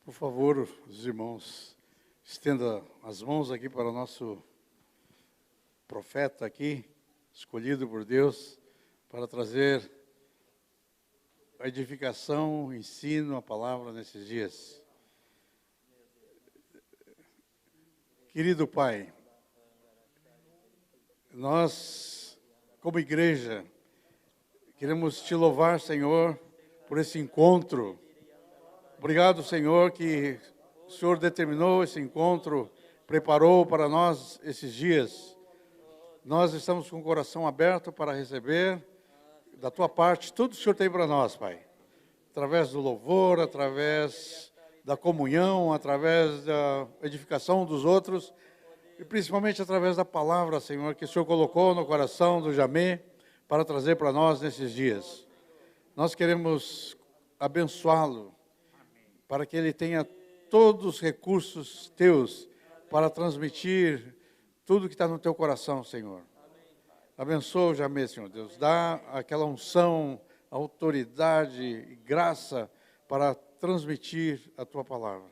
Por favor, os irmãos, estenda as mãos aqui para o nosso profeta aqui, escolhido por Deus, para trazer a edificação, o ensino, a palavra nesses dias. Querido Pai, nós, como igreja, queremos te louvar, Senhor, por esse encontro. Obrigado, Senhor, que o Senhor determinou esse encontro, preparou para nós esses dias. Nós estamos com o coração aberto para receber da Tua parte tudo que o Senhor tem para nós, Pai. Através do louvor, através da comunhão, através da edificação dos outros e principalmente através da palavra, Senhor, que o Senhor colocou no coração do Jamê para trazer para nós nesses dias. Nós queremos abençoá-lo, para que ele tenha todos os recursos teus para transmitir tudo que está no teu coração, Senhor. Abençoa o Jamê, Senhor Deus. Dá aquela unção, autoridade e graça para transmitir a tua palavra.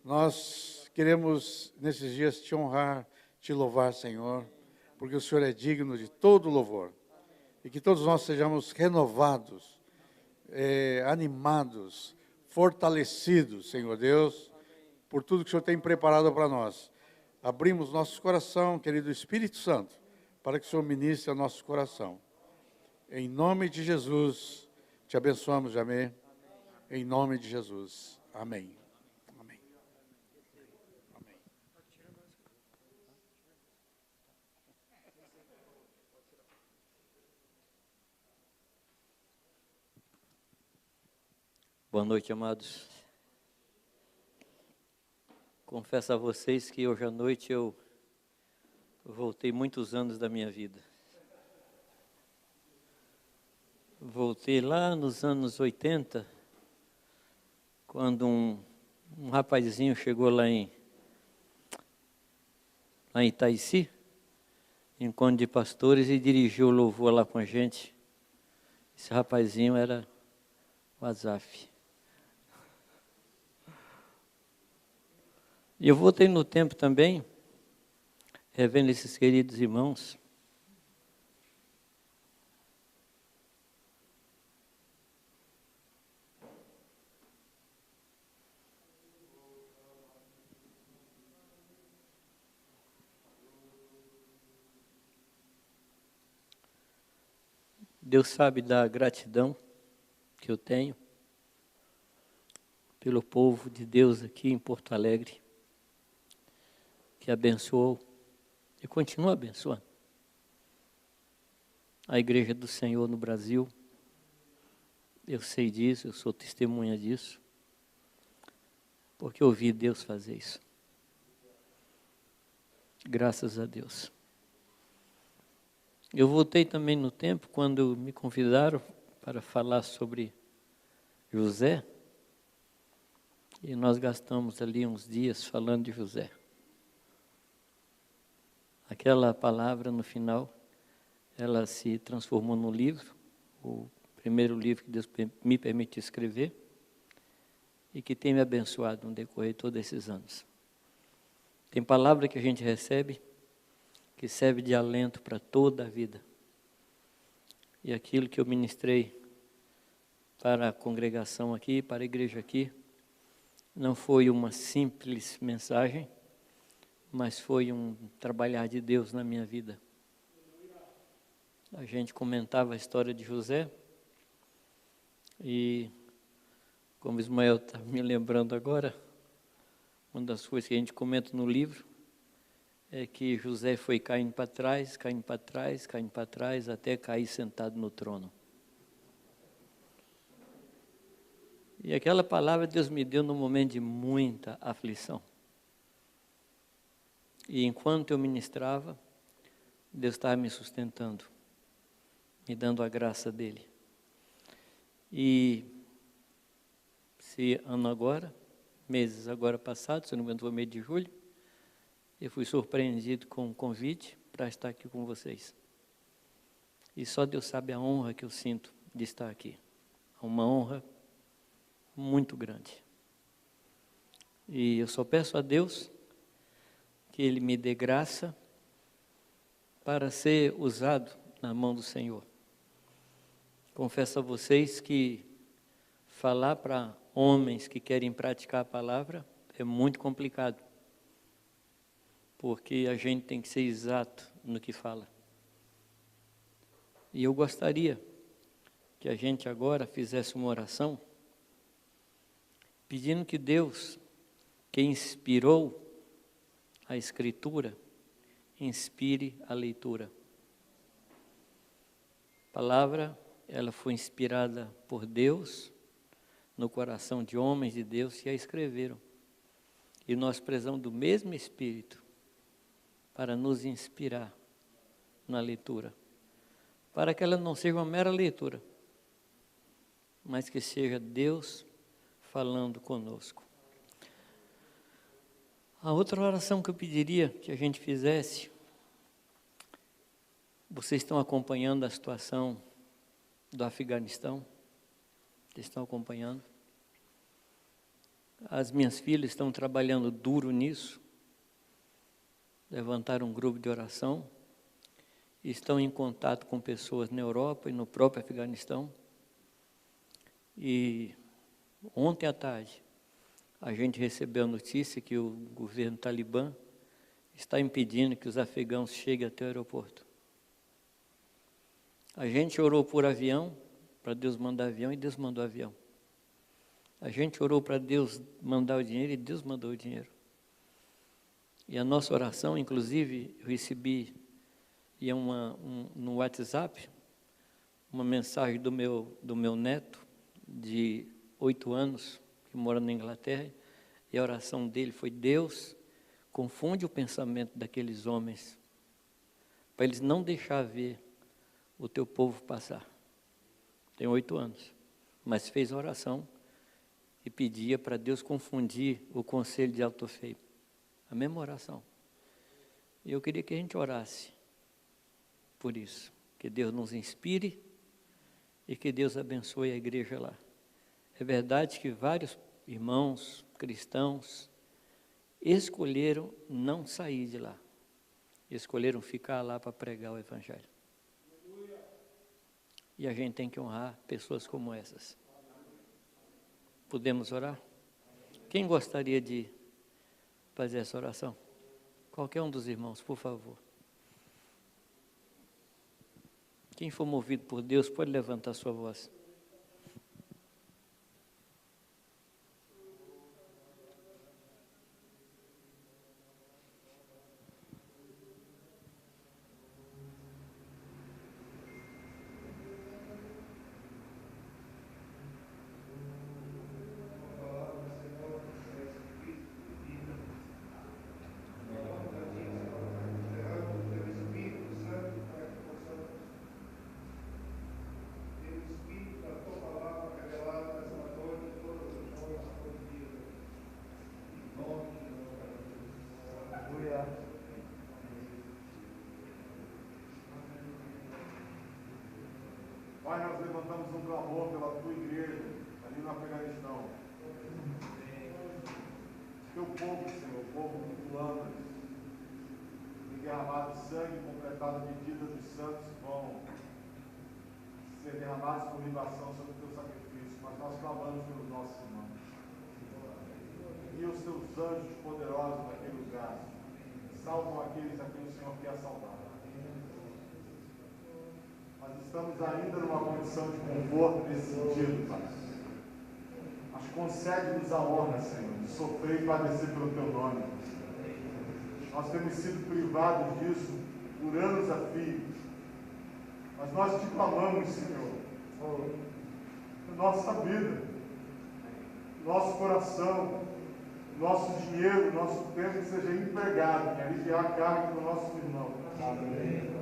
Nós queremos, nesses dias, te honrar, te louvar, Senhor, porque o Senhor é digno de todo louvor. E que todos nós sejamos renovados, animados, fortalecidos, Senhor Deus, por tudo que o Senhor tem preparado para nós. Abrimos nosso coração, querido Espírito Santo, para que o Senhor ministre ao nosso coração. Em nome de Jesus, te abençoamos, Jamê. Em nome de Jesus. Amém. Amém. Amém. Boa noite, amados. Confesso a vocês que hoje à noite eu voltei muitos anos da minha vida. Voltei lá nos anos 80, quando um rapazinho chegou lá em Itaici, encontro de pastores, e dirigiu o louvor lá com a gente. Esse rapazinho era o Azaf. E eu voltei no tempo também, revendo esses queridos irmãos. Deus sabe da gratidão que eu tenho pelo povo de Deus aqui em Porto Alegre, que abençoou e continua abençoando a Igreja do Senhor no Brasil. Eu sei disso, eu sou testemunha disso, porque eu vi Deus fazer isso. Graças a Deus. Eu voltei também no tempo quando me convidaram para falar sobre José, e nós gastamos ali uns dias falando de José. Aquela palavra no final, ela se transformou num livro, o primeiro livro que Deus me permitiu escrever, e que tem me abençoado no decorrer de todos esses anos. Tem palavra que a gente recebe, que serve de alento para toda a vida. E aquilo que eu ministrei para a congregação aqui, para a igreja aqui, não foi uma simples mensagem, mas foi um trabalhar de Deus na minha vida. A gente comentava a história de José, e como Ismael está me lembrando agora, uma das coisas que a gente comenta no livro é que José foi caindo para trás, caindo para trás, caindo para trás, até cair sentado no trono. E aquela palavra Deus me deu num momento de muita aflição. E enquanto eu ministrava, Deus estava me sustentando, me dando a graça dEle. E esse ano agora, meses agora passados, se não me engano, foi mês de julho, eu fui surpreendido com um convite para estar aqui com vocês. E só Deus sabe a honra que eu sinto de estar aqui. Uma honra muito grande. E eu só peço a Deus que Ele me dê graça para ser usado na mão do Senhor. Confesso a vocês que falar para homens que querem praticar a palavra é muito complicado, porque a gente tem que ser exato no que fala. E eu gostaria que a gente agora fizesse uma oração, pedindo que Deus, que inspirou a Escritura, inspire a leitura. A palavra, ela foi inspirada por Deus, no coração de homens de Deus que a escreveram. E nós precisamos do mesmo Espírito para nos inspirar na leitura. Para que ela não seja uma mera leitura, mas que seja Deus falando conosco. A outra oração que eu pediria que a gente fizesse, vocês estão acompanhando a situação do Afeganistão? Vocês estão acompanhando? As minhas filhas estão trabalhando duro nisso, levantaram um grupo de oração, estão em contato com pessoas na Europa e no próprio Afeganistão. E ontem à tarde, a gente recebeu a notícia que o governo talibã está impedindo que os afegãos cheguem até o aeroporto. A gente orou por avião, para Deus mandar avião, e Deus mandou avião. A gente orou para Deus mandar o dinheiro, e Deus mandou o dinheiro. E a nossa oração, inclusive, eu recebi no WhatsApp uma mensagem do meu neto, de 8 anos, que mora na Inglaterra, e a oração dele foi: Deus, confunde o pensamento daqueles homens, para eles não deixar ver o teu povo passar. Tem 8 anos, mas fez a oração e pedia para Deus confundir o conselho de Altofei. A mesma oração. E eu queria que a gente orasse por isso, que Deus nos inspire e que Deus abençoe a igreja lá. É verdade que vários irmãos cristãos escolheram não sair de lá, escolheram ficar lá para pregar o Evangelho. E a gente tem que honrar pessoas como essas. Podemos orar? Quem gostaria de fazer essa oração? Qualquer um dos irmãos, por favor. Quem for movido por Deus, pode levantar sua voz. Pai, nós levantamos um clamor pela tua igreja, ali no Afeganistão. Teu povo, Senhor, o povo que tu amas, tem derramado sangue, completado a medida dos santos que vão ser derramados por libação sobre o teu sacrifício, mas nós clamamos pelos nossos irmãos. E os teus anjos poderosos naquele lugar salvam aqueles a quem o Senhor quer salvar. Nós estamos ainda numa condição de conforto nesse sentido, Pai. Mas concede-nos a honra, Senhor, de sofrer e padecer pelo Teu nome. Nós temos sido privados disso por anos a fio. Mas nós te clamamos, Senhor, na nossa vida, nosso coração, nosso dinheiro, nosso tempo seja empregado em aliviar a carga do nosso irmão. Amém.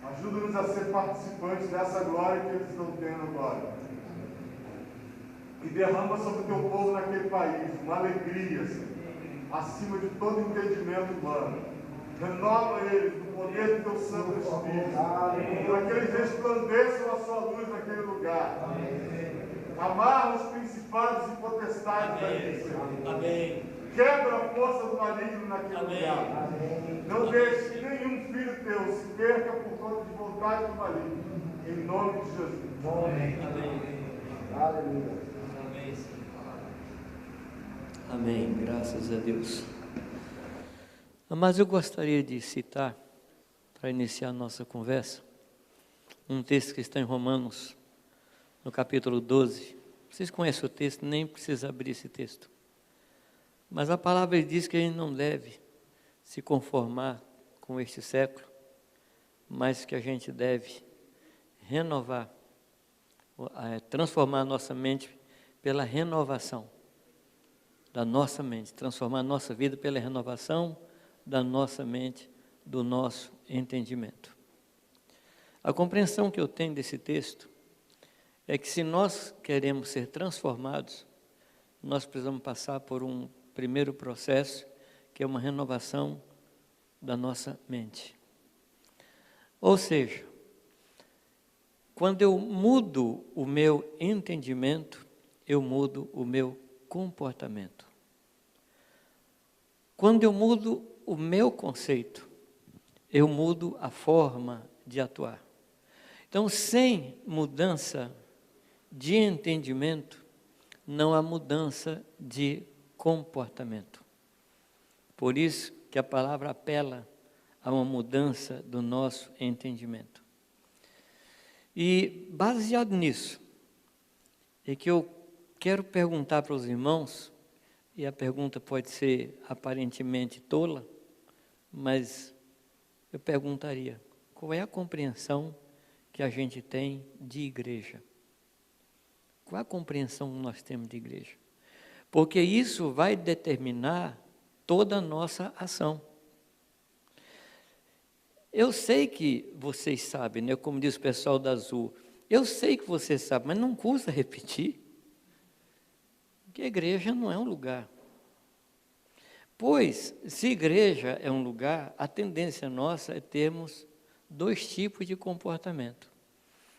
Ajuda-nos a ser participantes dessa glória que eles estão tendo agora. E derrama sobre o teu povo naquele país uma alegria, Senhor, acima de todo entendimento humano. Renova eles no poder do teu Santo Espírito, para que eles resplandeçam a sua luz naquele lugar. Amarra os principados e potestades ali, Senhor. Quebra a força do maligno naquele lugar. Não deixe que nenhum filho teu se perca por conta de vontade do maligno. Em nome de Jesus. Aleluia. Amém. Graças a Deus. Mas eu gostaria de citar, para iniciar a nossa conversa, um texto que está em Romanos, no capítulo 12. Vocês conhecem o texto, nem precisa abrir esse texto. Mas a palavra diz que a gente não deve se conformar com este século, mas que a gente deve renovar, transformar a nossa mente pela renovação da nossa mente, transformar a nossa vida pela renovação da nossa mente, do nosso entendimento. A compreensão que eu tenho desse texto é que se nós queremos ser transformados, nós precisamos passar por um primeiro processo, que é uma renovação da nossa mente. Ou seja, quando eu mudo o meu entendimento, eu mudo o meu comportamento. Quando eu mudo o meu conceito, eu mudo a forma de atuar. Então, sem mudança de entendimento, não há mudança de comportamento. Por isso que a palavra apela a uma mudança do nosso entendimento. E baseado nisso, é que eu quero perguntar para os irmãos, e a pergunta pode ser aparentemente tola, mas eu perguntaria, qual é a compreensão que a gente tem de igreja? Qual a compreensão que nós temos de igreja? Porque isso vai determinar toda a nossa ação. Eu sei que vocês sabem, né? Como diz o pessoal da Azul, eu sei que vocês sabem, mas não custa repetir, que a igreja não é um lugar. Pois, se igreja é um lugar, a tendência nossa é termos dois tipos de comportamento.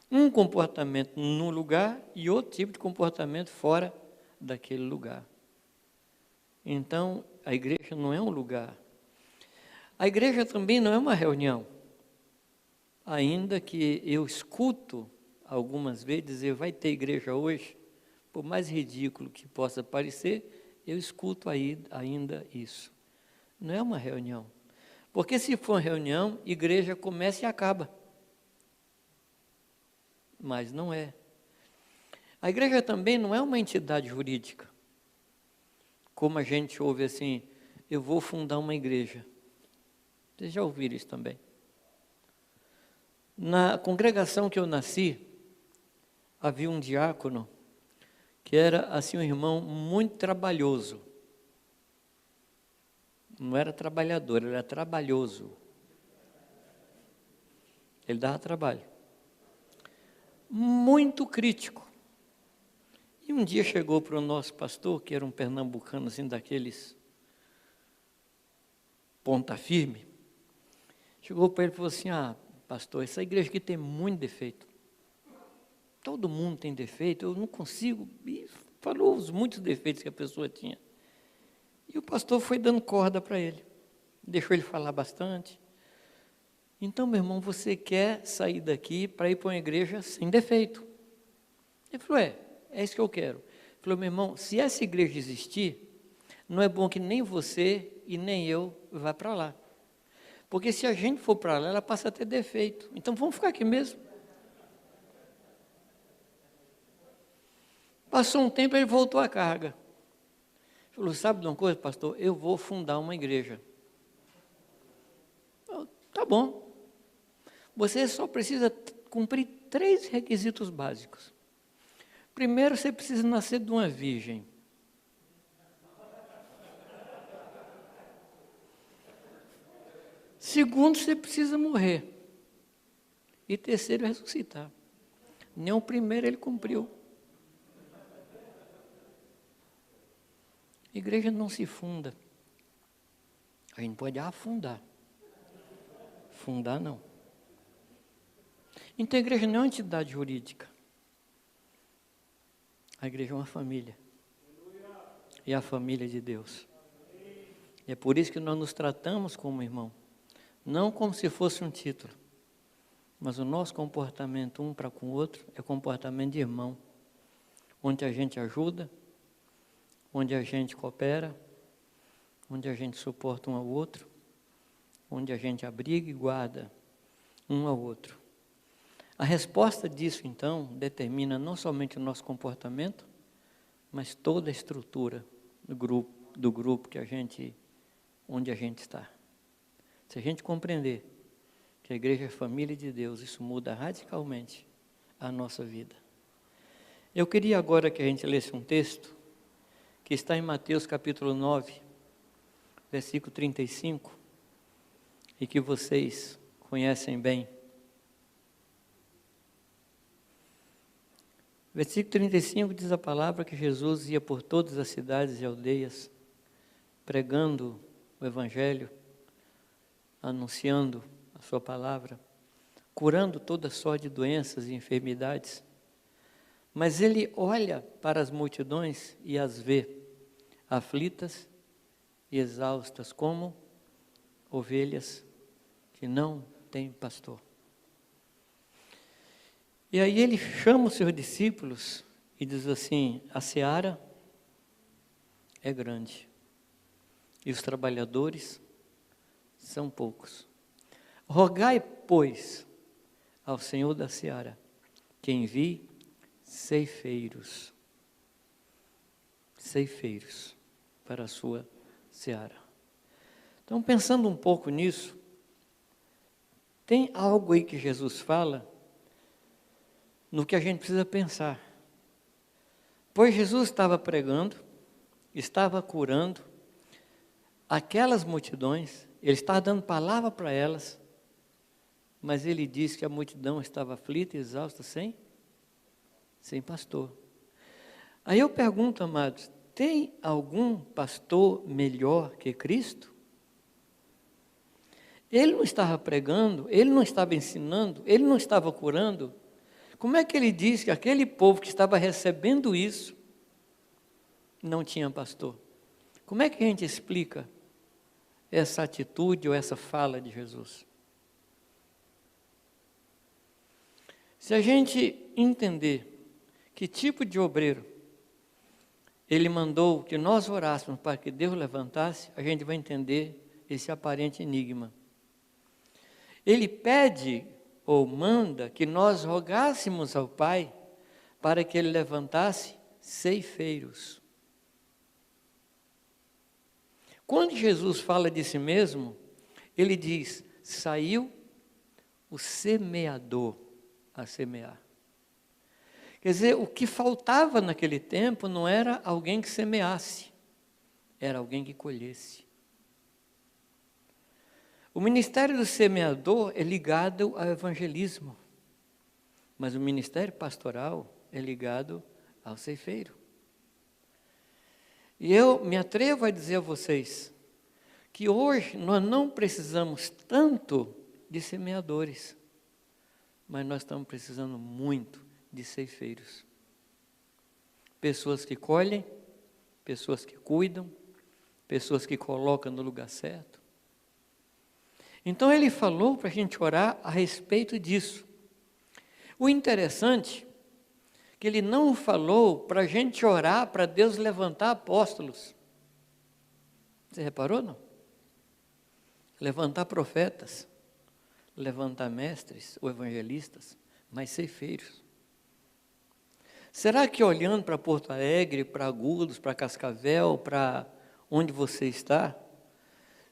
Um comportamento no lugar e outro tipo de comportamento fora daquele lugar. Então, a igreja não é um lugar. A igreja também não é uma reunião. Ainda que eu escuto algumas vezes dizer, vai ter igreja hoje, por mais ridículo que possa parecer, eu escuto ainda isso. Não é uma reunião. Porque se for uma reunião, igreja começa e acaba. Mas não é. A igreja também não é uma entidade jurídica. Como a gente ouve assim, eu vou fundar uma igreja. Vocês já ouviram isso também? Na congregação que eu nasci, havia um diácono que era assim um irmão muito trabalhoso. Não era trabalhador, ele era trabalhoso. Ele dava trabalho. Muito crítico. E um dia chegou para o nosso pastor, que era um pernambucano assim daqueles ponta firme, chegou para ele e falou assim, pastor, essa igreja aqui tem muito defeito. Todo mundo tem defeito, eu não consigo. E falou os muitos defeitos que a pessoa tinha. E o pastor foi dando corda para ele. Deixou ele falar bastante. Então, meu irmão, você quer sair daqui para ir para uma igreja sem defeito? Ele falou, é isso que eu quero. Ele falou, meu irmão, se essa igreja existir, não é bom que nem você e nem eu vá para lá. Porque se a gente for para lá, ela passa a ter defeito. Então, vamos ficar aqui mesmo. Passou um tempo, ele voltou à carga. Falou, sabe de uma coisa, pastor? Eu vou fundar uma igreja. Tá bom. Você só precisa cumprir 3 requisitos básicos. Primeiro, você precisa nascer de uma virgem. Segundo, você precisa morrer. E terceiro, ressuscitar. Nem o primeiro ele cumpriu. Igreja não se funda. A gente pode afundar. Fundar, não. Então, a igreja não é uma entidade jurídica. A igreja é uma família. E a família de Deus. E é por isso que nós nos tratamos como irmão. Não como se fosse um título. Mas o nosso comportamento um para com o outro é comportamento de irmão. Onde a gente ajuda, onde a gente coopera, onde a gente suporta um ao outro, onde a gente abriga e guarda um ao outro. A resposta disso, então, determina não somente o nosso comportamento, mas toda a estrutura do grupo onde a gente está. Se a gente compreender que a igreja é família de Deus, isso muda radicalmente a nossa vida. Eu queria agora que a gente lesse um texto que está em Mateus capítulo 9, versículo 35, e que vocês conhecem bem. Versículo 35 diz a palavra que Jesus ia por todas as cidades e aldeias, pregando o Evangelho, anunciando a sua palavra, curando toda sorte de doenças e enfermidades. Mas ele olha para as multidões e as vê aflitas e exaustas, como ovelhas que não têm pastor. E aí ele chama os seus discípulos e diz assim: a seara é grande e os trabalhadores são poucos. Rogai, pois, ao Senhor da seara que envie ceifeiros para a sua seara. Então, pensando um pouco nisso, tem algo aí que Jesus fala no que a gente precisa pensar. Pois Jesus estava pregando, estava curando aquelas multidões, ele estava dando palavra para elas, mas ele disse que a multidão estava aflita e exausta sem pastor. Aí eu pergunto, amados, tem algum pastor melhor que Cristo? Ele não estava pregando, ele não estava ensinando, ele não estava curando. Como é que ele diz que aquele povo que estava recebendo isso não tinha pastor? Como é que a gente explica essa atitude ou essa fala de Jesus? Se a gente entender que tipo de obreiro ele mandou que nós orássemos para que Deus levantasse, a gente vai entender esse aparente enigma. Ele pede ou manda que nós rogássemos ao Pai para que Ele levantasse ceifeiros. Quando Jesus fala de si mesmo, Ele diz: saiu o semeador a semear. Quer dizer, o que faltava naquele tempo não era alguém que semeasse, era alguém que colhesse. O ministério do semeador é ligado ao evangelismo, mas o ministério pastoral é ligado ao ceifeiro. E eu me atrevo a dizer a vocês que hoje nós não precisamos tanto de semeadores, mas nós estamos precisando muito de ceifeiros. Pessoas que colhem, pessoas que cuidam, pessoas que colocam no lugar certo. Então ele falou para a gente orar a respeito disso. O interessante é que ele não falou para a gente orar para Deus levantar apóstolos. Você reparou, não? Levantar profetas, levantar mestres ou evangelistas, mas ceifeiros. Será que olhando para Porto Alegre, para Agudos, para Cascavel, para onde você está,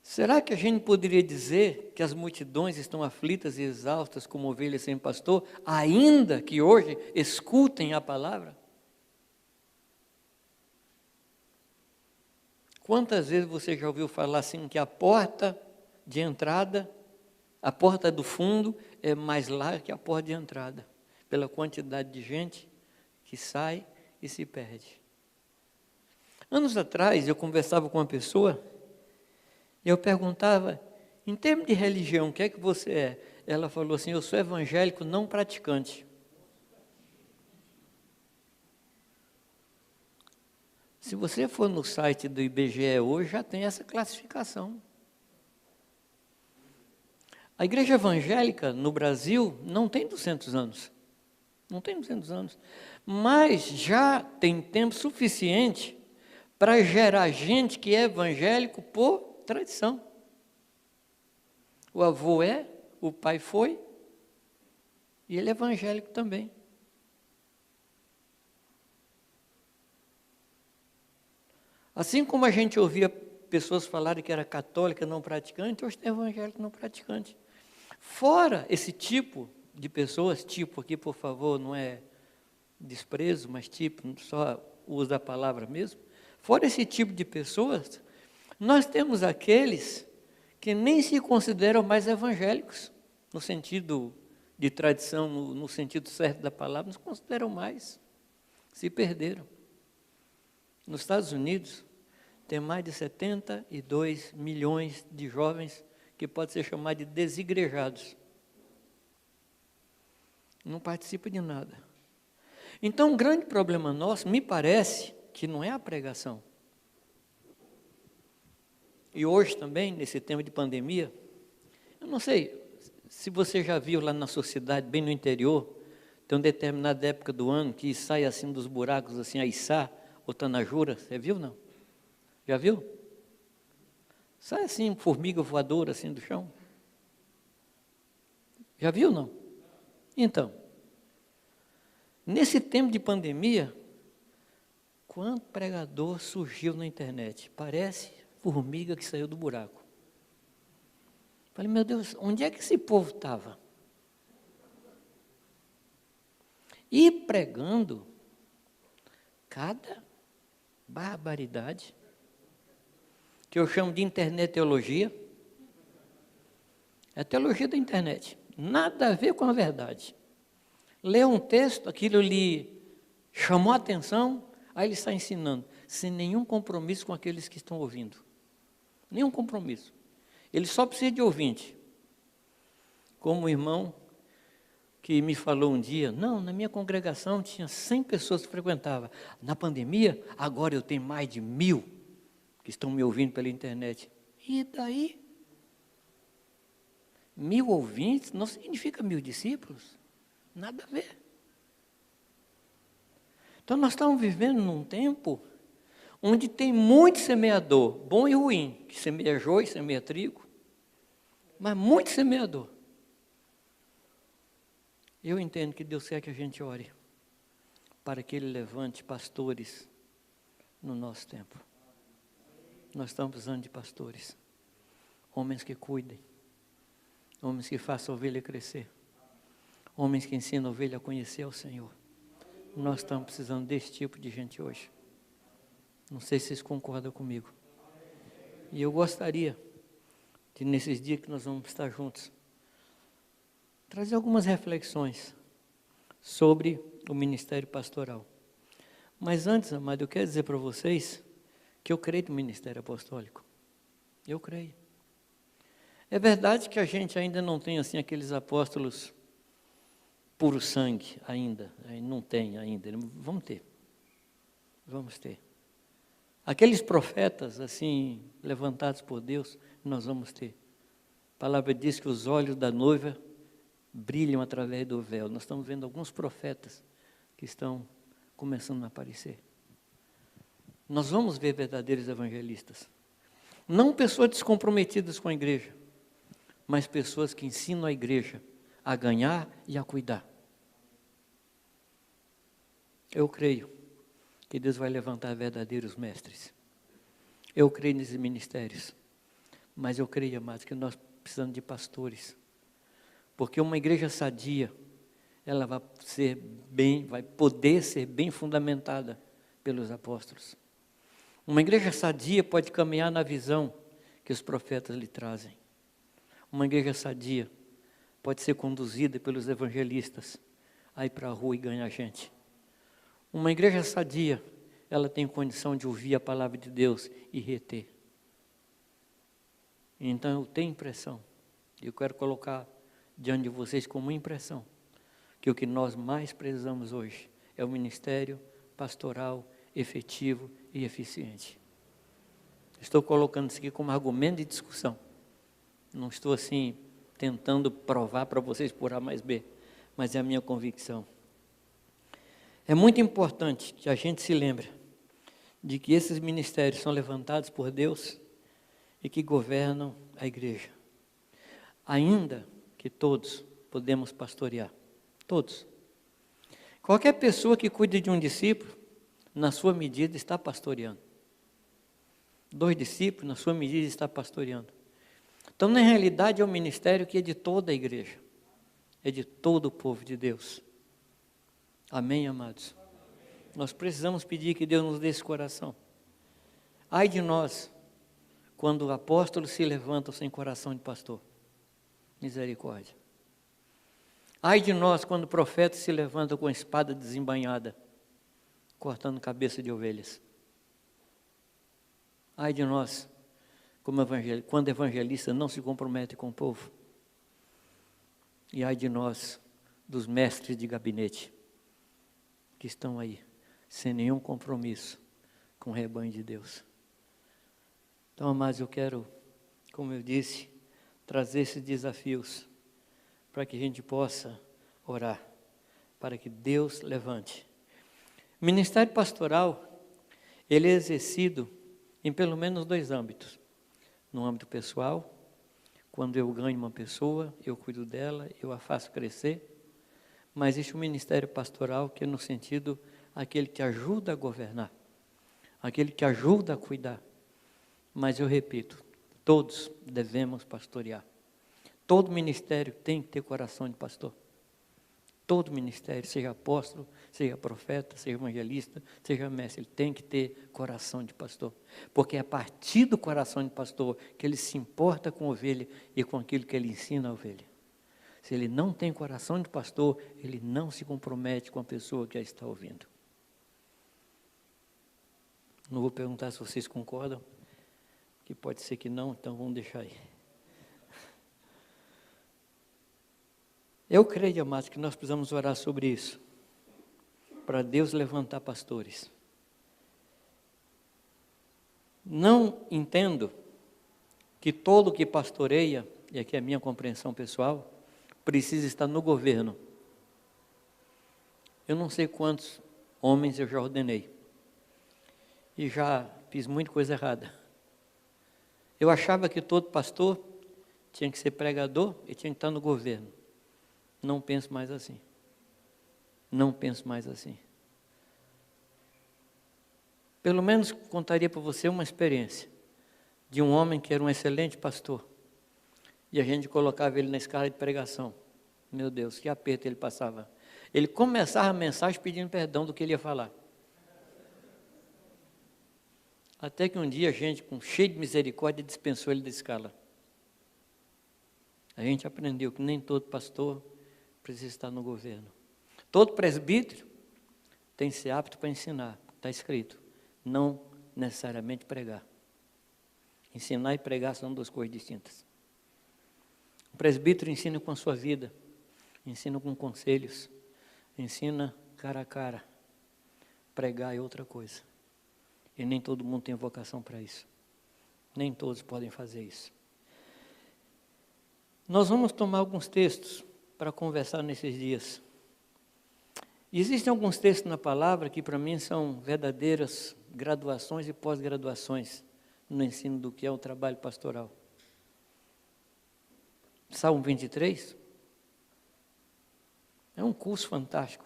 será que a gente poderia dizer que as multidões estão aflitas e exaustas como ovelhas sem pastor, ainda que hoje escutem a palavra? Quantas vezes você já ouviu falar assim que a porta de entrada, a porta do fundo é mais larga que a porta de entrada, pela quantidade de gente que sai e se perde? Anos atrás, eu conversava com uma pessoa, e eu perguntava, em termos de religião, o que é que você é? Ela falou assim, eu sou evangélico não praticante. Se você for no site do IBGE hoje, já tem essa classificação. A igreja evangélica no Brasil não tem 200 anos. Não tem 200 anos. Mas já tem tempo suficiente para gerar gente que é evangélico por tradição. O avô é, o pai foi, e ele é evangélico também. Assim como a gente ouvia pessoas falarem que era católica não praticante, hoje tem evangélico não praticante. Fora esse tipo de pessoas, tipo aqui, por favor, não é desprezo, mas tipo, só usa a palavra mesmo. Fora esse tipo de pessoas, nós temos aqueles que nem se consideram mais evangélicos, no sentido de tradição, no sentido certo da palavra, não se consideram mais, se perderam. Nos Estados Unidos, tem mais de 72 milhões de jovens que pode ser chamado de desigrejados. Não participa de nada. Então, um grande problema nosso, me parece, que não é a pregação. E hoje também, nesse tempo de pandemia, eu não sei se você já viu lá na sua cidade, bem no interior, tem uma determinada época do ano que sai assim dos buracos, assim, a Içá, ou Tanajura, você viu não? Já viu? Sai assim, formiga voadora assim do chão. Já viu não? Então, nesse tempo de pandemia, quanto pregador surgiu na internet? Parece formiga que saiu do buraco. Falei, meu Deus, onde é que esse povo estava? E pregando cada barbaridade, que eu chamo de internet teologia. É teologia da internet. Nada a ver com a verdade. Lê um texto, aquilo lhe chamou a atenção, aí ele está ensinando, sem nenhum compromisso com aqueles que estão ouvindo. Nenhum compromisso. Ele só precisa de ouvinte. Como o irmão que me falou um dia, não, na minha congregação tinha 100 pessoas que frequentavam. Na pandemia, agora eu tenho mais de 1000 que estão me ouvindo pela internet. E daí? 1000 ouvintes não significa 1000 discípulos. Nada a ver. Então, nós estamos vivendo num tempo onde tem muito semeador, bom e ruim, que semeia joio, semeia trigo, mas muito semeador. Eu entendo que Deus quer que a gente ore para que Ele levante pastores no nosso tempo. Nós estamos precisando de pastores, homens que cuidem, homens que façam a ovelha crescer, homens que ensinam a ovelha a conhecer ao Senhor. Nós estamos precisando desse tipo de gente hoje. Não sei se vocês concordam comigo. E eu gostaria de, nesses dias que nós vamos estar juntos, trazer algumas reflexões sobre o ministério pastoral. Mas antes, amado, eu quero dizer para vocês que eu creio no ministério apostólico. Eu creio. É verdade que a gente ainda não tem assim aqueles apóstolos puro sangue ainda. Não tem ainda. Vamos ter. Vamos ter. Aqueles profetas assim levantados por Deus, nós vamos ter. A palavra diz que os olhos da noiva brilham através do véu. Nós estamos vendo alguns profetas que estão começando a aparecer. Nós vamos ver verdadeiros evangelistas. Não pessoas descomprometidas com a igreja, mas pessoas que ensinam a igreja a ganhar e a cuidar. Eu creio que Deus vai levantar verdadeiros mestres. Eu creio nesses ministérios. Mas eu creio, amados, que nós precisamos de pastores. Porque uma igreja sadia, ela vai poder ser bem fundamentada pelos apóstolos. Uma igreja sadia pode caminhar na visão que os profetas lhe trazem. Uma igreja sadia pode ser conduzida pelos evangelistas a ir para a rua e ganhar gente. Uma igreja sadia, ela tem condição de ouvir a palavra de Deus e reter. Então eu tenho impressão, eu quero colocar diante de vocês como impressão, que o que nós mais precisamos hoje é o ministério pastoral efetivo e eficiente. Estou colocando isso aqui como argumento de discussão. Não estou assim tentando provar para vocês por A mais B, mas é a minha convicção. É muito importante que a gente se lembre de que esses ministérios são levantados por Deus e que governam a igreja. Ainda que todos podemos pastorear. Todos. Qualquer pessoa que cuide de um discípulo, na sua medida, está pastoreando. 2 discípulos, na sua medida, está pastoreando. Então, na realidade, é um ministério que é de toda a igreja. É de todo o povo de Deus. Amém, amados? Nós precisamos pedir que Deus nos dê esse coração. Ai de nós, quando o apóstolo se levanta sem coração de pastor. Misericórdia. Ai de nós, quando o profeta se levanta com a espada desembainhada, cortando cabeça de ovelhas. Ai de nós, quando evangelista não se compromete com o povo. E ai de nós, dos mestres de gabinete, que estão aí, sem nenhum compromisso com o rebanho de Deus. Então, amados, eu quero, como eu disse, trazer esses desafios para que a gente possa orar, para que Deus levante. O ministério pastoral, ele é exercido em pelo menos 2 âmbitos. No âmbito pessoal, quando eu ganho uma pessoa, eu cuido dela, eu a faço crescer. Mas existe um ministério pastoral que é no sentido aquele que ajuda a governar, aquele que ajuda a cuidar. Mas eu repito, todos devemos pastorear. Todo ministério tem que ter coração de pastor. Todo ministério, seja apóstolo, seja profeta, seja evangelista, seja mestre, ele tem que ter coração de pastor. Porque é a partir do coração de pastor que ele se importa com a ovelha e com aquilo que ele ensina a ovelha. Se ele não tem coração de pastor, ele não se compromete com a pessoa que a está ouvindo. Não vou perguntar se vocês concordam, que pode ser que não, então vamos deixar aí. Eu creio, amados, que nós precisamos orar sobre isso, para Deus levantar pastores. Não entendo que todo que pastoreia, e aqui é a minha compreensão pessoal, precisa estar no governo. Eu não sei quantos homens eu já ordenei, e já fiz muita coisa errada. Eu achava que todo pastor tinha que ser pregador e tinha que estar no governo. Não penso mais assim. Não penso mais assim. Pelo menos contaria para você uma experiência de um homem que era um excelente pastor. E a gente colocava ele na escala de pregação. Meu Deus, que aperto ele passava. Ele começava a mensagem pedindo perdão do que ele ia falar. Até que um dia a gente, cheio de misericórdia, dispensou ele da escala. A gente aprendeu que nem todo pastor precisa estar no governo. Todo presbítero tem que ser apto para ensinar. Está escrito. Não necessariamente pregar. Ensinar e pregar são 2 coisas distintas. O presbítero ensina com a sua vida. Ensina com conselhos. Ensina cara a cara. Pregar é outra coisa. E nem todo mundo tem vocação para isso. Nem todos podem fazer isso. Nós vamos tomar alguns textos para conversar nesses dias. Existem alguns textos na palavra que para mim são verdadeiras graduações e pós-graduações no ensino do que é o trabalho pastoral. Salmo 23 é um curso fantástico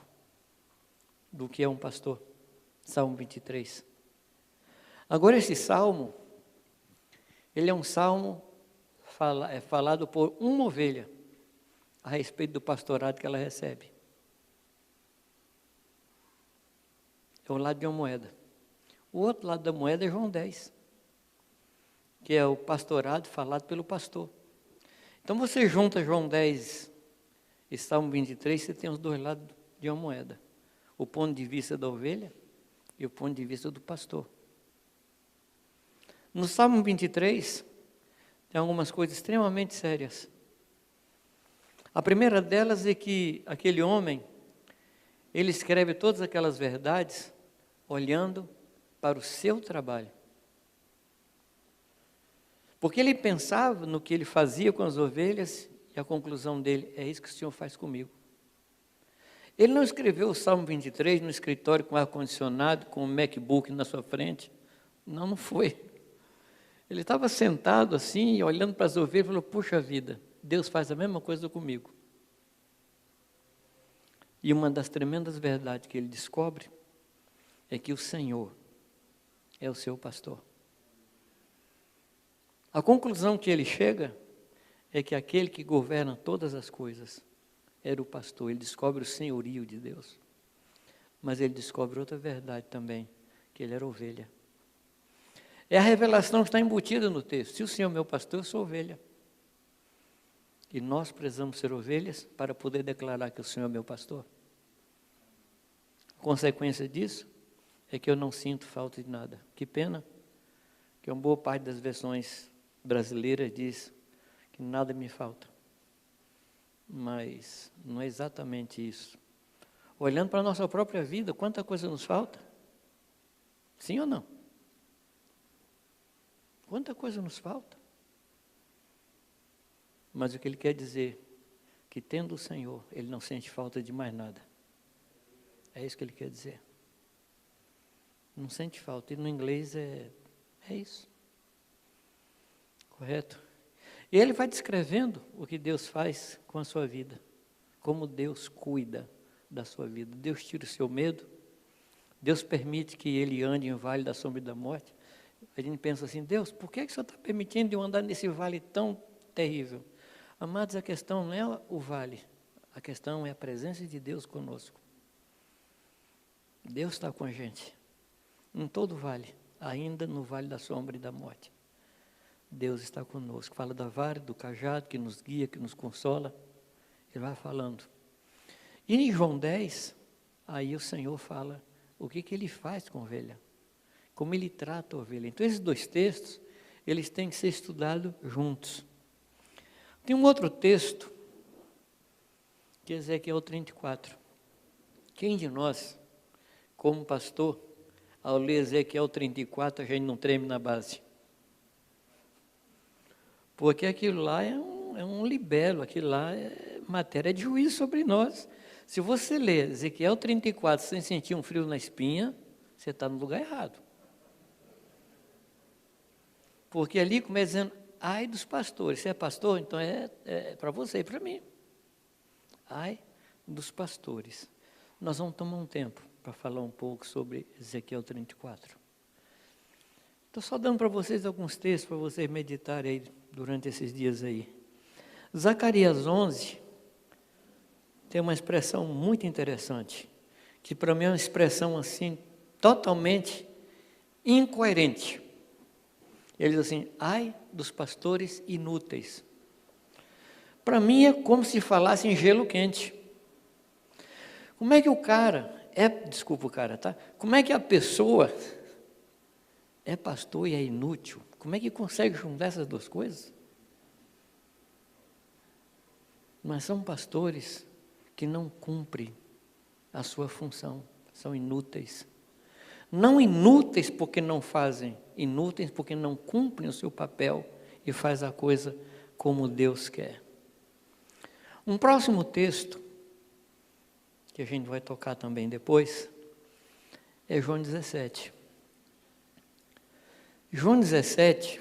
do que é um pastor. Salmo 23. Agora esse salmo, ele é um salmo falado por uma ovelha a respeito do pastorado que ela recebe. É o lado de uma moeda. O outro lado da moeda é João 10, que é o pastorado falado pelo pastor. Então você junta João 10 e Salmo 23, você tem os 2 lados de uma moeda. O ponto de vista da ovelha e o ponto de vista do pastor. No Salmo 23, tem algumas coisas extremamente sérias. A primeira delas é que aquele homem, ele escreve todas aquelas verdades olhando para o seu trabalho. Porque ele pensava no que ele fazia com as ovelhas e a conclusão dele, é isso que o Senhor faz comigo. Ele não escreveu o Salmo 23 no escritório com ar-condicionado, com um MacBook na sua frente. Não, não foi. Ele estava sentado assim, olhando para as ovelhas e falou, puxa vida, Deus faz a mesma coisa comigo. E uma das tremendas verdades que ele descobre é que o Senhor é o seu pastor. A conclusão que ele chega é que aquele que governa todas as coisas era o pastor. Ele descobre o senhorio de Deus. Mas ele descobre outra verdade também, que ele era ovelha. É a revelação que está embutida no texto. Se o Senhor é meu pastor, eu sou ovelha. E nós precisamos ser ovelhas para poder declarar que o Senhor é meu pastor. A consequência disso é que eu não sinto falta de nada. Que pena que uma boa parte das versões brasileiras diz que nada me falta. Mas não é exatamente isso. Olhando para a nossa própria vida, quanta coisa nos falta? Sim ou não? Quanta coisa nos falta? Mas o que ele quer dizer, que tendo o Senhor, ele não sente falta de mais nada. É isso que ele quer dizer. Não sente falta. E no inglês é isso. Correto? E ele vai descrevendo o que Deus faz com a sua vida. Como Deus cuida da sua vida. Deus tira o seu medo. Deus permite que ele ande em vale da sombra e da morte. A gente pensa assim, Deus, por que o Senhor está permitindo eu andar nesse vale tão terrível? Amados, a questão não é o vale. A questão é a presença de Deus conosco. Deus está com a gente. Em todo o vale. Ainda no vale da sombra e da morte. Deus está conosco. Fala da vara, do cajado, que nos guia, que nos consola. Ele vai falando. E em João 10, aí o Senhor fala o que ele faz com a ovelha. Como ele trata a ovelha. Então, esses dois textos, eles têm que ser estudados juntos. Tem um outro texto, que é Ezequiel 34. Quem de nós, como pastor, ao ler Ezequiel 34, a gente não treme na base? Porque aquilo lá é um libelo, aquilo lá é matéria de juízo sobre nós. Se você ler Ezequiel 34 sem sentir um frio na espinha, você está no lugar errado. Porque ali começa dizendo, ai dos pastores. Se é pastor, então é para você e para mim. Ai dos pastores. Nós vamos tomar um tempo para falar um pouco sobre Ezequiel 34. Estou só dando para vocês alguns textos para vocês meditarem aí durante esses dias aí. Zacarias 11 tem uma expressão muito interessante, que para mim é uma expressão assim, totalmente incoerente. Ele diz assim, ai dos pastores inúteis. Para mim é como se falasse em gelo quente. Como é que o cara, desculpa o cara, tá? Como é que a pessoa é pastor e é inútil? Como é que consegue juntar essas duas coisas? Mas são pastores que não cumprem a sua função, são inúteis. Não inúteis porque não fazem, inúteis porque não cumprem o seu papel e faz a coisa como Deus quer. Um próximo texto, que a gente vai tocar também depois, é João 17. João 17,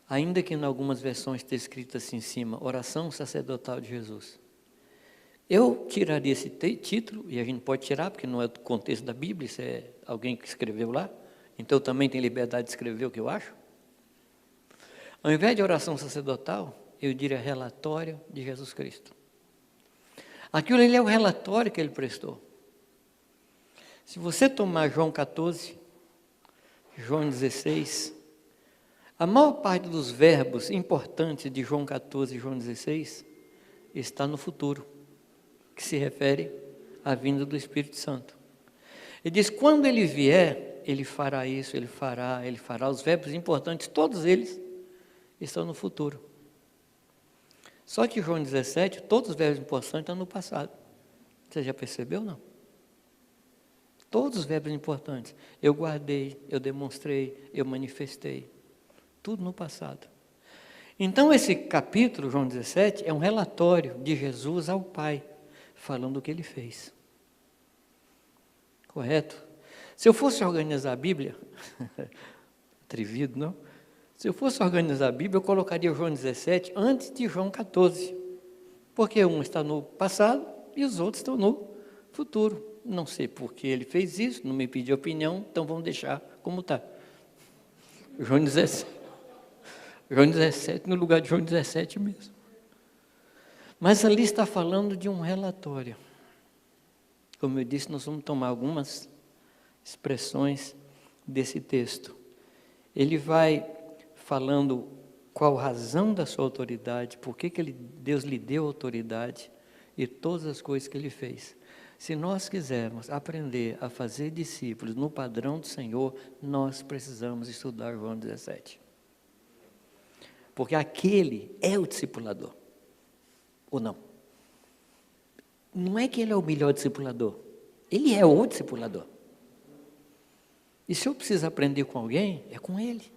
ainda que em algumas versões esteja escrito assim em cima, oração sacerdotal de Jesus. Eu tiraria esse título, e a gente pode tirar, porque não é do contexto da Bíblia, isso é alguém que escreveu lá, então eu também tenho liberdade de escrever o que eu acho. Ao invés de oração sacerdotal, eu diria relatório de Jesus Cristo. Aquilo ali é o relatório que ele prestou. Se você tomar João 14, João 16, a maior parte dos verbos importantes de João 14 e João 16 está no futuro, que se refere à vinda do Espírito Santo. Ele diz, quando ele vier, ele fará isso, ele fará. Os verbos importantes, todos eles estão no futuro. Só que João 17, todos os verbos importantes estão no passado. Você já percebeu, não? Todos os verbos importantes. Eu guardei, eu demonstrei, eu manifestei. Tudo no passado. Então, esse capítulo, João 17, é um relatório de Jesus ao Pai, falando o que ele fez. Correto? Se eu fosse organizar a Bíblia, atrevido, não? Se eu fosse organizar a Bíblia, eu colocaria João 17 antes de João 14. Porque um está no passado e os outros estão no futuro. Não sei por que ele fez isso, não me pediu opinião, então vamos deixar como está. João 17 no lugar de João 17 mesmo. Mas ali está falando de um relatório. Como eu disse, nós vamos tomar algumas expressões desse texto. Ele vai falando qual a razão da sua autoridade, por que Deus lhe deu autoridade e todas as coisas que ele fez. Se nós quisermos aprender a fazer discípulos no padrão do Senhor, nós precisamos estudar João 17. Porque aquele é o discipulador, ou não? Não é que ele é o melhor discipulador, ele é o discipulador. E se eu preciso aprender com alguém, é com ele.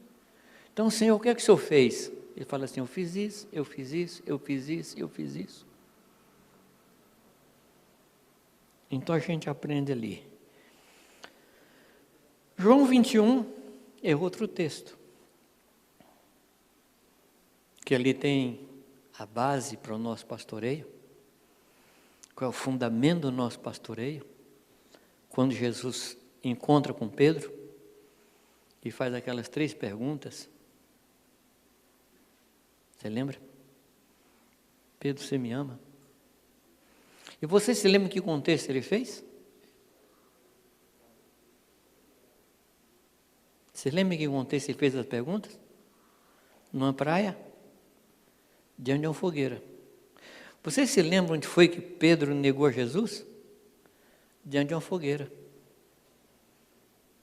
Então, Senhor, o que é que o Senhor fez? Ele fala assim, eu fiz isso, eu fiz isso, eu fiz isso, eu fiz isso. Então a gente aprende ali. João 21 é outro texto. Que ali tem a base para o nosso pastoreio. Qual é o fundamento do nosso pastoreio? Quando Jesus encontra com Pedro e faz aquelas 3 perguntas. Você lembra? Pedro, você me ama? E você se lembra que contexto ele fez? Você lembra que contexto ele fez as perguntas? Numa praia? Diante de uma fogueira. Você se lembra onde foi que Pedro negou a Jesus? Diante de uma fogueira.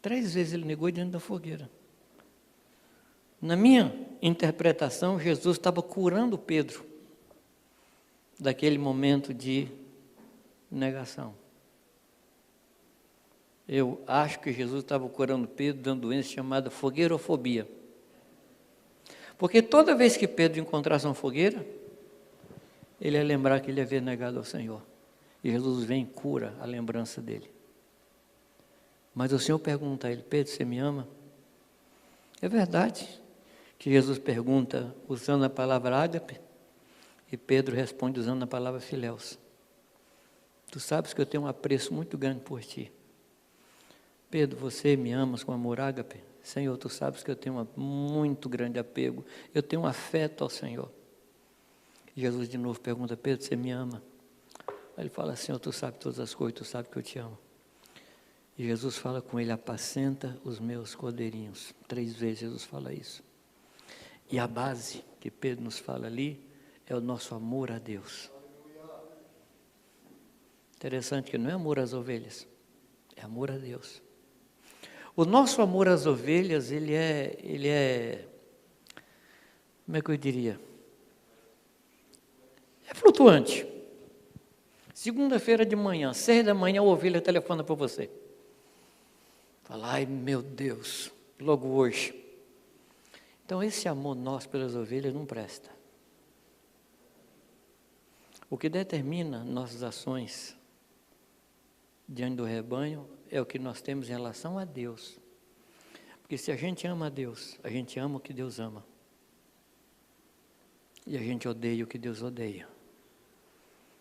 3 vezes ele negou diante da fogueira. Na minha interpretação, Jesus estava curando Pedro daquele momento de negação. Eu acho que Jesus estava curando Pedro de uma doença chamada fogueirofobia. Porque toda vez que Pedro encontrasse uma fogueira, ele ia lembrar que ele havia negado ao Senhor. E Jesus vem e cura a lembrança dele. Mas o Senhor pergunta a ele, Pedro, você me ama? É verdade que Jesus pergunta usando a palavra ágape, e Pedro responde usando a palavra filéus. Tu sabes que eu tenho um apreço muito grande por ti. Pedro, você me amas com amor ágape? Senhor, tu sabes que eu tenho muito grande apego, eu tenho um afeto ao Senhor. E Jesus de novo pergunta, Pedro, você me ama? Aí ele fala, Senhor, tu sabes todas as coisas, tu sabes que eu te amo. E Jesus fala com ele, apacenta os meus cordeirinhos. 3 vezes Jesus fala isso. E a base que Pedro nos fala ali é o nosso amor a Deus. Interessante que não é amor às ovelhas, é amor a Deus. O nosso amor às ovelhas, ele é, como é que eu diria? É flutuante. Segunda-feira de manhã, 6 da manhã, a ovelha telefona para você. Fala, ai meu Deus, logo hoje. Então esse amor nosso pelas ovelhas não presta. O que determina nossas ações diante do rebanho é o que nós temos em relação a Deus. Porque se a gente ama a Deus, a gente ama o que Deus ama. E a gente odeia o que Deus odeia.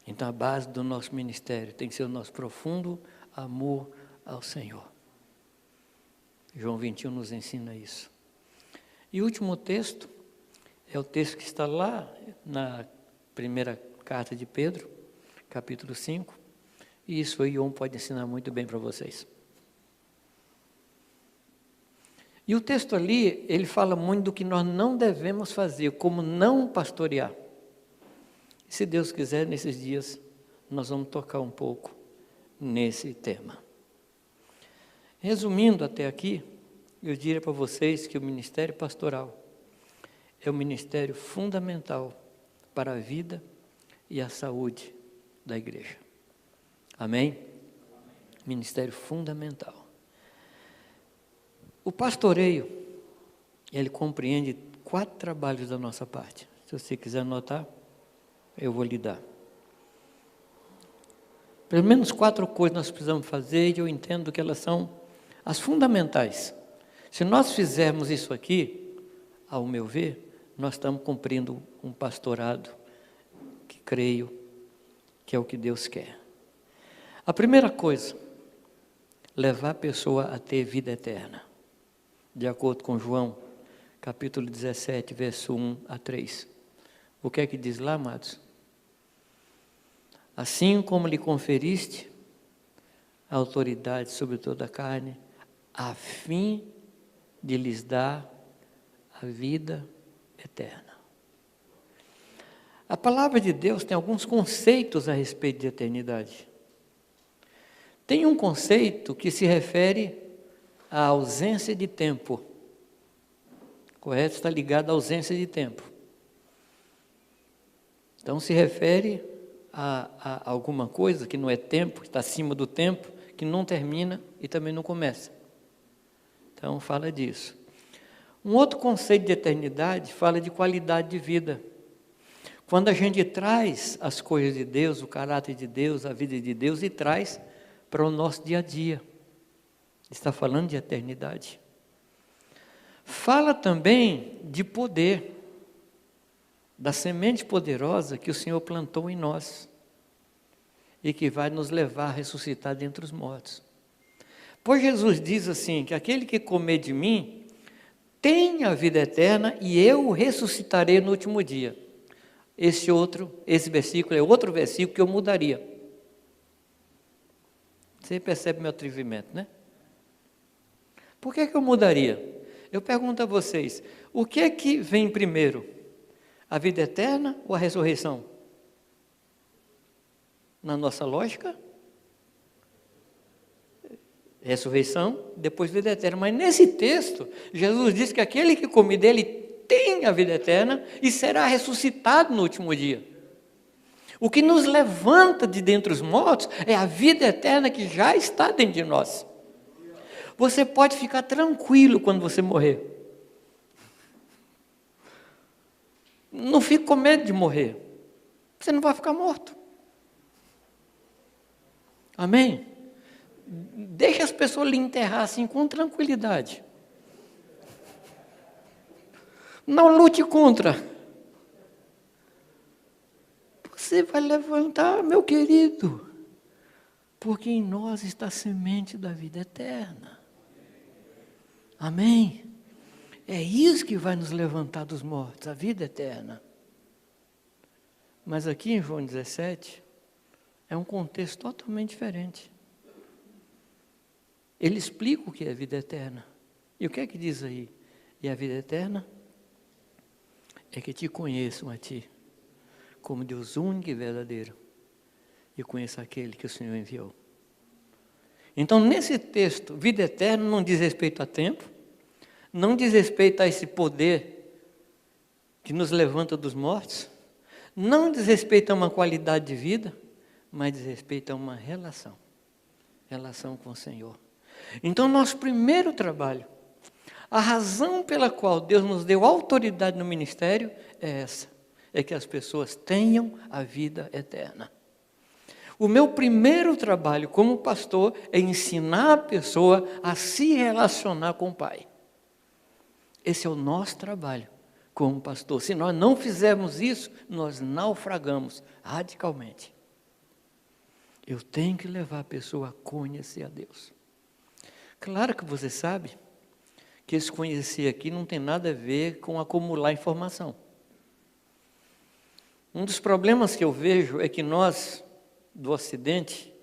Então a base do nosso ministério tem que ser o nosso profundo amor ao Senhor. João 21 nos ensina isso. E o último texto é o texto que está lá na primeira carta de Pedro, capítulo 5. E isso aí Ion pode ensinar muito bem para vocês. E o texto ali, ele fala muito do que nós não devemos fazer, como não pastorear. E se Deus quiser, nesses dias, nós vamos tocar um pouco nesse tema. Resumindo até aqui, eu diria para vocês que o ministério pastoral é um ministério fundamental para a vida e a saúde da igreja. Amém? Ministério fundamental. O pastoreio, ele compreende 4 trabalhos da nossa parte. Se você quiser anotar, eu vou lhe dar. Pelo menos 4 coisas nós precisamos fazer e eu entendo que elas são as fundamentais. Se nós fizermos isso aqui, ao meu ver, nós estamos cumprindo um pastorado que creio que é o que Deus quer. A primeira coisa, levar a pessoa a ter vida eterna. De acordo com João, capítulo 17, verso 1 a 3. O que é que diz lá, amados? Assim como lhe conferiste a autoridade sobre toda a carne, a fim de lhes dar a vida eterna. A palavra de Deus tem alguns conceitos a respeito de eternidade. Tem um conceito que se refere à ausência de tempo. Correto? Está ligado à ausência de tempo. Então se refere a alguma coisa que não é tempo, que está acima do tempo, que não termina e também não começa. Então fala disso. Um outro conceito de eternidade fala de qualidade de vida. Quando a gente traz as coisas de Deus, o caráter de Deus, a vida de Deus e traz para o nosso dia a dia. Está falando de eternidade. Fala também de poder, da semente poderosa que o Senhor plantou em nós e que vai nos levar a ressuscitar dentre os mortos. Pois Jesus diz assim, que aquele que comer de mim tem a vida eterna e eu o ressuscitarei no último dia. Esse versículo é outro versículo que eu mudaria. Você percebe meu atrevimento, né? Por que eu mudaria? Eu pergunto a vocês, o que é que vem primeiro? A vida eterna ou a ressurreição? Na nossa lógica, ressurreição, depois vida eterna. Mas nesse texto, Jesus diz que aquele que come dele tem a vida eterna e será ressuscitado no último dia. O que nos levanta de dentre os mortos é a vida eterna que já está dentro de nós. Você pode ficar tranquilo quando você morrer. Não fique com medo de morrer. Você não vai ficar morto. Amém? Deixa as pessoas lhe enterrar assim com tranquilidade. Não lute contra. Você vai levantar, meu querido, porque em nós está a semente da vida eterna. Amém? É isso que vai nos levantar dos mortos, a vida eterna. Mas aqui em João 17, é um contexto totalmente diferente. Ele explica o que é a vida eterna. E o que é que diz aí? E a vida eterna é que te conheçam a ti, como Deus único e verdadeiro, e conheça aquele que o Senhor enviou. Então, nesse texto, vida eterna não diz respeito a tempo, não diz respeito a esse poder que nos levanta dos mortos, não diz respeito a uma qualidade de vida, mas diz respeito a uma relação com o Senhor. Então, nosso primeiro trabalho, a razão pela qual Deus nos deu autoridade no ministério é essa, é que as pessoas tenham a vida eterna. O meu primeiro trabalho como pastor é ensinar a pessoa a se relacionar com o Pai. Esse é o nosso trabalho como pastor. Se nós não fizermos isso, nós naufragamos radicalmente. Eu tenho que levar a pessoa a conhecer a Deus. Claro que você sabe que esse conhecer aqui não tem nada a ver com acumular informação. Um dos problemas que eu vejo é que nós, do Ocidente,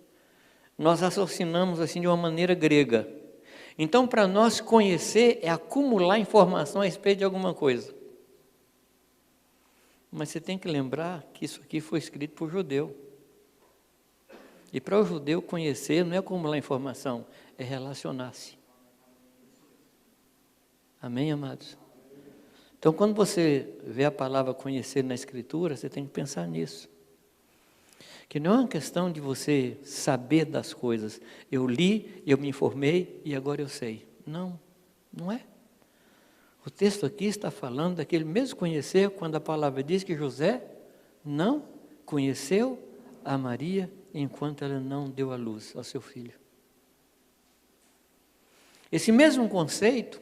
nós raciocinamos assim de uma maneira grega. Então, para nós, conhecer é acumular informação a respeito de alguma coisa. Mas você tem que lembrar que isso aqui foi escrito por judeu. E para o judeu conhecer não é acumular informação, é relacionar-se. Amém, amados? Então, quando você vê a palavra conhecer na Escritura, você tem que pensar nisso. Que não é uma questão de você saber das coisas. Eu li, eu me informei e agora eu sei. Não, não é. O texto aqui está falando daquele mesmo conhecer, quando a palavra diz que José não conheceu a Maria enquanto ela não deu à luz ao seu filho. Esse mesmo conceito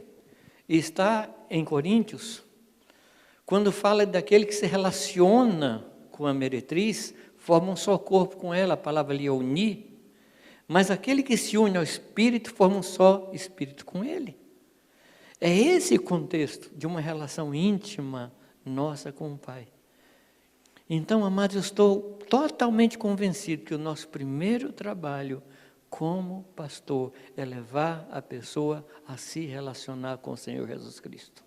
está em Coríntios, quando fala daquele que se relaciona com a meretriz, forma um só corpo com ela, a palavra ali é unir, mas aquele que se une ao Espírito forma um só Espírito com ele. É esse o contexto de uma relação íntima nossa com o Pai. Então, amados, eu estou totalmente convencido que o nosso primeiro trabalho como pastor é levar a pessoa a se relacionar com o Senhor Jesus Cristo.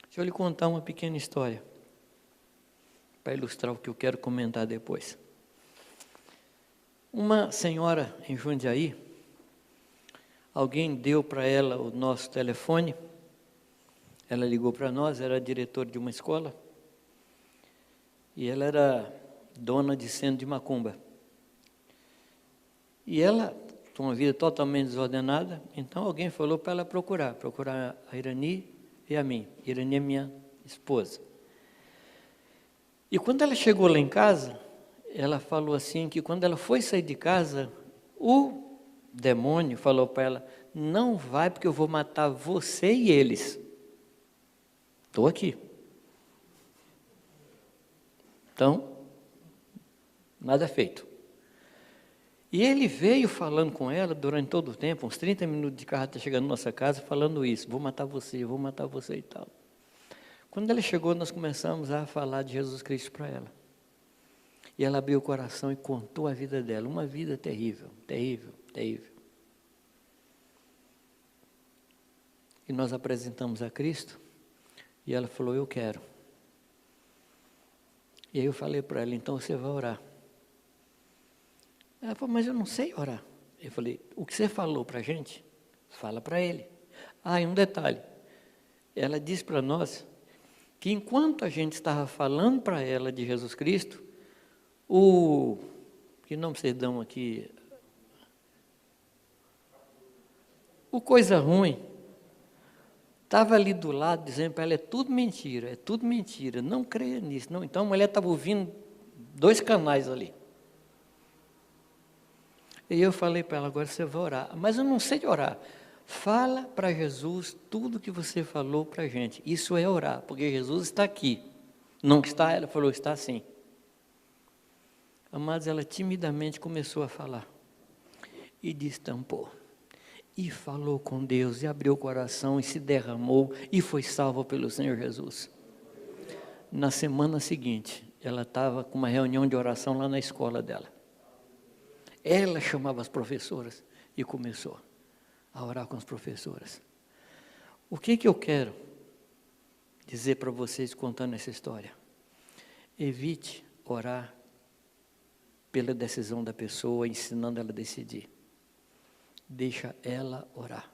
Deixa eu lhe contar uma pequena história, para ilustrar o que eu quero comentar depois. Uma senhora em Jundiaí, alguém deu para ela o nosso telefone, ela ligou para nós, era diretora de uma escola, e ela era dona de centro de macumba. E ela tinha uma vida totalmente desordenada, então alguém falou para ela procurar a Irani e a mim. Irani é minha esposa. E quando ela chegou lá em casa, ela falou assim, que quando ela foi sair de casa, o demônio falou para ela, não vai porque eu vou matar você e eles. Estou aqui. Então, nada feito. E ele veio falando com ela durante todo o tempo, uns 30 minutos de carro até chegar na nossa casa, falando isso, vou matar você e tal. Quando ela chegou, nós começamos a falar de Jesus Cristo para ela. E ela abriu o coração e contou a vida dela, uma vida terrível, terrível, terrível. E nós apresentamos a Cristo, e ela falou, eu quero. E aí eu falei para ela, então você vai orar. Ela falou, mas eu não sei orar. Eu falei, o que você falou para a gente, fala para ele. Ah, e um detalhe, ela disse para nós que enquanto a gente estava falando para ela de Jesus Cristo, que nome vocês dão aqui? O coisa ruim estava ali do lado dizendo para ela, é tudo mentira, não creia nisso. Não. Então a mulher estava ouvindo 2 canais ali. E eu falei para ela, agora você vai orar. Mas eu não sei orar. Fala para Jesus tudo que você falou para a gente. Isso é orar, porque Jesus está aqui. Não está? Ela falou, está sim. Amados, ela timidamente começou a falar. E destampou. E falou com Deus, e abriu o coração, e se derramou, e foi salva pelo Senhor Jesus. Na semana seguinte, ela estava com uma reunião de oração lá na escola dela. Ela chamava as professoras e começou a orar com as professoras. O que eu quero dizer para vocês contando essa história? Evite orar pela decisão da pessoa, ensinando ela a decidir. Deixa ela orar.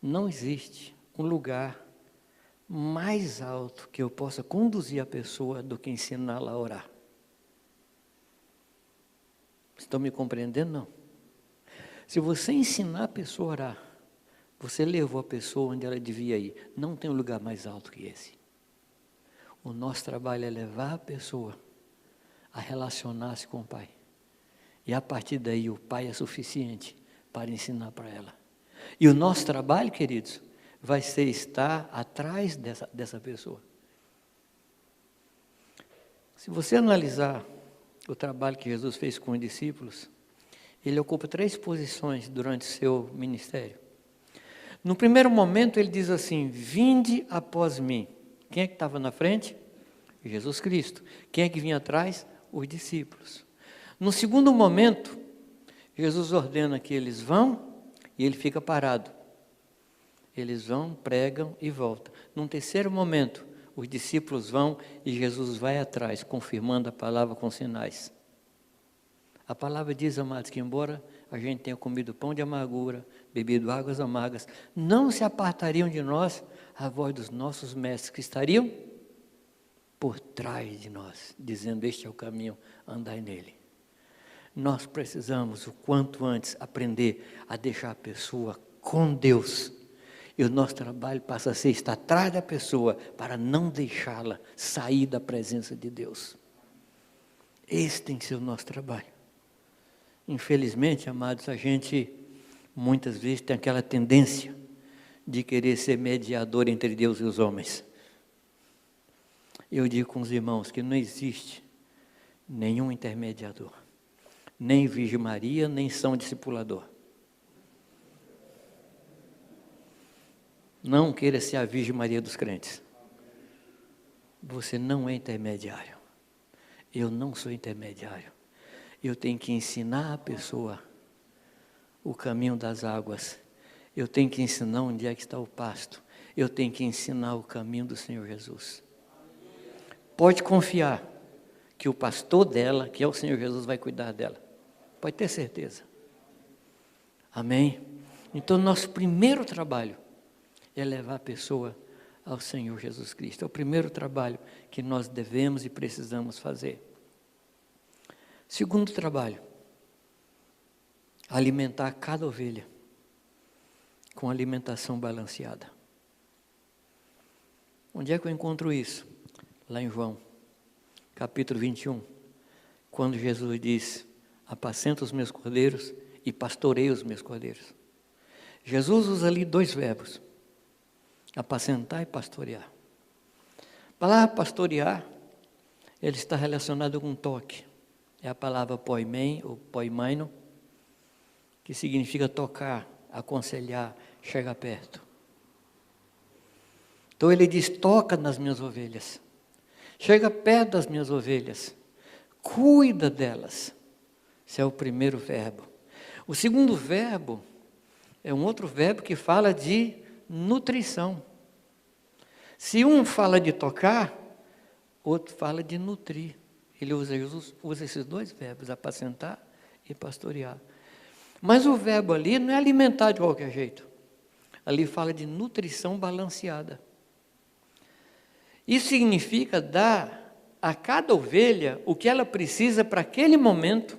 Não existe um lugar mais alto que eu possa conduzir a pessoa do que ensiná-la a orar. Estão me compreendendo? Não. Se você ensinar a pessoa a orar, você levou a pessoa onde ela devia ir. Não tem um lugar mais alto que esse. O nosso trabalho é levar a pessoa a relacionar-se com o Pai. E a partir daí o Pai é suficiente para ensinar para ela. E o nosso trabalho, queridos, vai ser estar atrás dessa pessoa. Se você analisar o trabalho que Jesus fez com os discípulos, ele ocupa 3 posições durante o seu ministério. No primeiro momento ele diz assim, vinde após mim. Quem é que estava na frente? Jesus Cristo. Quem é que vinha atrás? Os discípulos. No segundo momento, Jesus ordena que eles vão e ele fica parado. Eles vão, pregam e voltam. Num terceiro momento, os discípulos vão e Jesus vai atrás, confirmando a palavra com sinais. A palavra diz, amados, que embora a gente tenha comido pão de amargura, bebido águas amargas, não se apartariam de nós a voz dos nossos mestres, que estariam por trás de nós, dizendo, este é o caminho, andai nele. Nós precisamos, o quanto antes, aprender a deixar a pessoa com Deus. E o nosso trabalho passa a ser estar atrás da pessoa, para não deixá-la sair da presença de Deus. Esse tem que ser o nosso trabalho. Infelizmente, amados, a gente muitas vezes tem aquela tendência de querer ser mediador entre Deus e os homens. Eu digo com os irmãos que não existe nenhum intermediador, nem Virgem Maria, nem São Discipulador. Não queira ser a Virgem Maria dos crentes. Você não é intermediário. Eu não sou intermediário. Eu tenho que ensinar a pessoa o caminho das águas. Eu tenho que ensinar onde é que está o pasto. Eu tenho que ensinar o caminho do Senhor Jesus. Pode confiar que o pastor dela, que é o Senhor Jesus, vai cuidar dela. Pode ter certeza. Amém? Então, nosso primeiro trabalho é levar a pessoa ao Senhor Jesus Cristo. É o primeiro trabalho que nós devemos e precisamos fazer. Segundo trabalho, alimentar cada ovelha com alimentação balanceada. Onde é que eu encontro isso? Lá em João, capítulo 21, quando Jesus diz, apacenta os meus cordeiros e pastorei os meus cordeiros. Jesus usa ali dois verbos, apacentar e pastorear. A palavra pastorear, ele está relacionado com toque. É a palavra poimen ou poimaino, que significa tocar, aconselhar, chegar perto. Então ele diz, toca nas minhas ovelhas, chega perto das minhas ovelhas, cuida delas. Esse é o primeiro verbo. O segundo verbo é um outro verbo que fala de nutrição. Se um fala de tocar, outro fala de nutrir. Jesus usa esses dois verbos, apacentar e pastorear. Mas o verbo ali não é alimentar de qualquer jeito. Ali fala de nutrição balanceada. Isso significa dar a cada ovelha o que ela precisa para aquele momento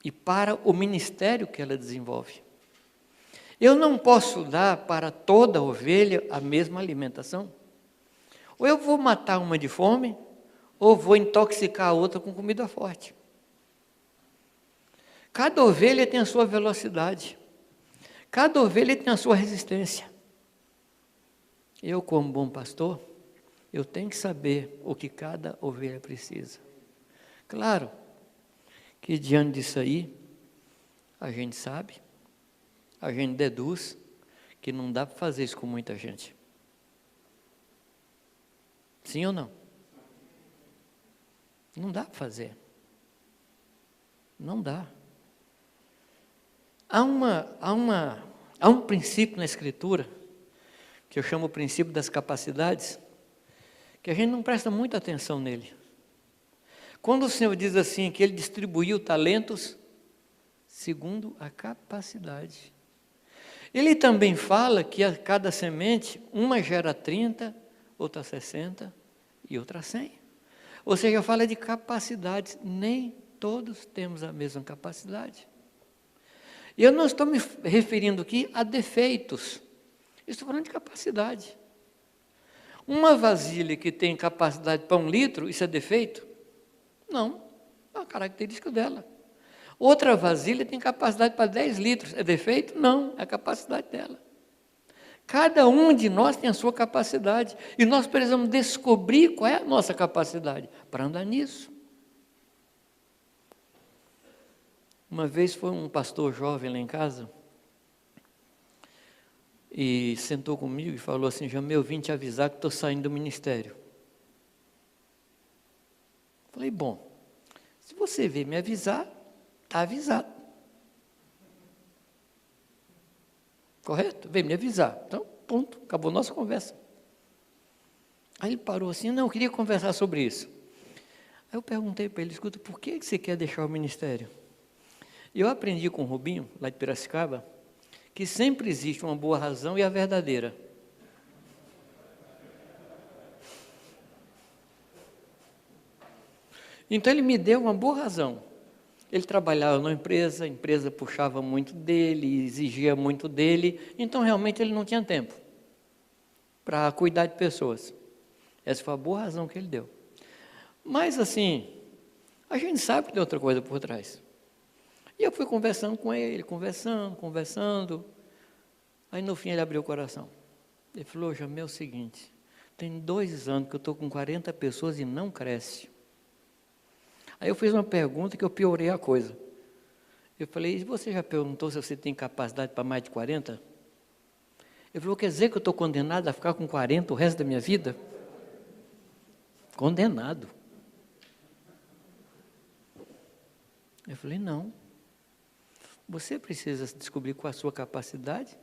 e para o ministério que ela desenvolve. Eu não posso dar para toda ovelha a mesma alimentação. Ou eu vou matar uma de fome, ou vou intoxicar a outra com comida forte. Cada ovelha tem a sua velocidade. Cada ovelha tem a sua resistência. Eu, como bom pastor, eu tenho que saber o que cada ovelha precisa. Claro que diante disso aí, a gente sabe, a gente deduz que não dá para fazer isso com muita gente. Sim ou não? Não dá para fazer. Não dá. Há um princípio na Escritura, que eu chamo o princípio das capacidades, que a gente não presta muita atenção nele. Quando o Senhor diz assim, que Ele distribuiu talentos segundo a capacidade. Ele também fala que a cada semente, uma gera 30, outra 60 e outra 100. Ou seja, fala de capacidades, nem todos temos a mesma capacidade. E eu não estou me referindo aqui a defeitos, estou falando de capacidade. Uma vasilha que tem capacidade para 1 litro, isso é defeito? Não, é uma característica dela. Outra vasilha tem capacidade para 10 litros, é defeito? Não, é a capacidade dela. Cada um de nós tem a sua capacidade, e nós precisamos descobrir qual é a nossa capacidade, para andar nisso. Uma vez foi um pastor jovem lá em casa, e sentou comigo e falou assim, Jamil, eu vim te avisar que estou saindo do ministério. Falei, bom, se você veio me avisar, está avisado. Correto? Veio me avisar. Então, ponto, acabou a nossa conversa. Aí ele parou assim, não, eu queria conversar sobre isso. Aí eu perguntei para ele, escuta, por que você quer deixar o ministério? E eu aprendi com o Rubinho, lá de Piracicaba, que sempre existe uma boa razão e a verdadeira. Então ele me deu uma boa razão. Ele trabalhava numa empresa, a empresa puxava muito dele, exigia muito dele, então realmente ele não tinha tempo para cuidar de pessoas. Essa foi a boa razão que ele deu. Mas assim, a gente sabe que tem outra coisa por trás. E eu fui conversando com ele, conversando. Aí no fim ele abriu o coração. Ele falou, Jamil, é o seguinte, tem 2 anos que eu estou com 40 pessoas e não cresce. Aí eu fiz uma pergunta que eu piorei a coisa. Eu falei, você já perguntou se você tem capacidade para mais de 40? Ele falou, quer dizer que eu estou condenado a ficar com 40 o resto da minha vida? Condenado. Eu falei, não. Você precisa descobrir qual a sua capacidade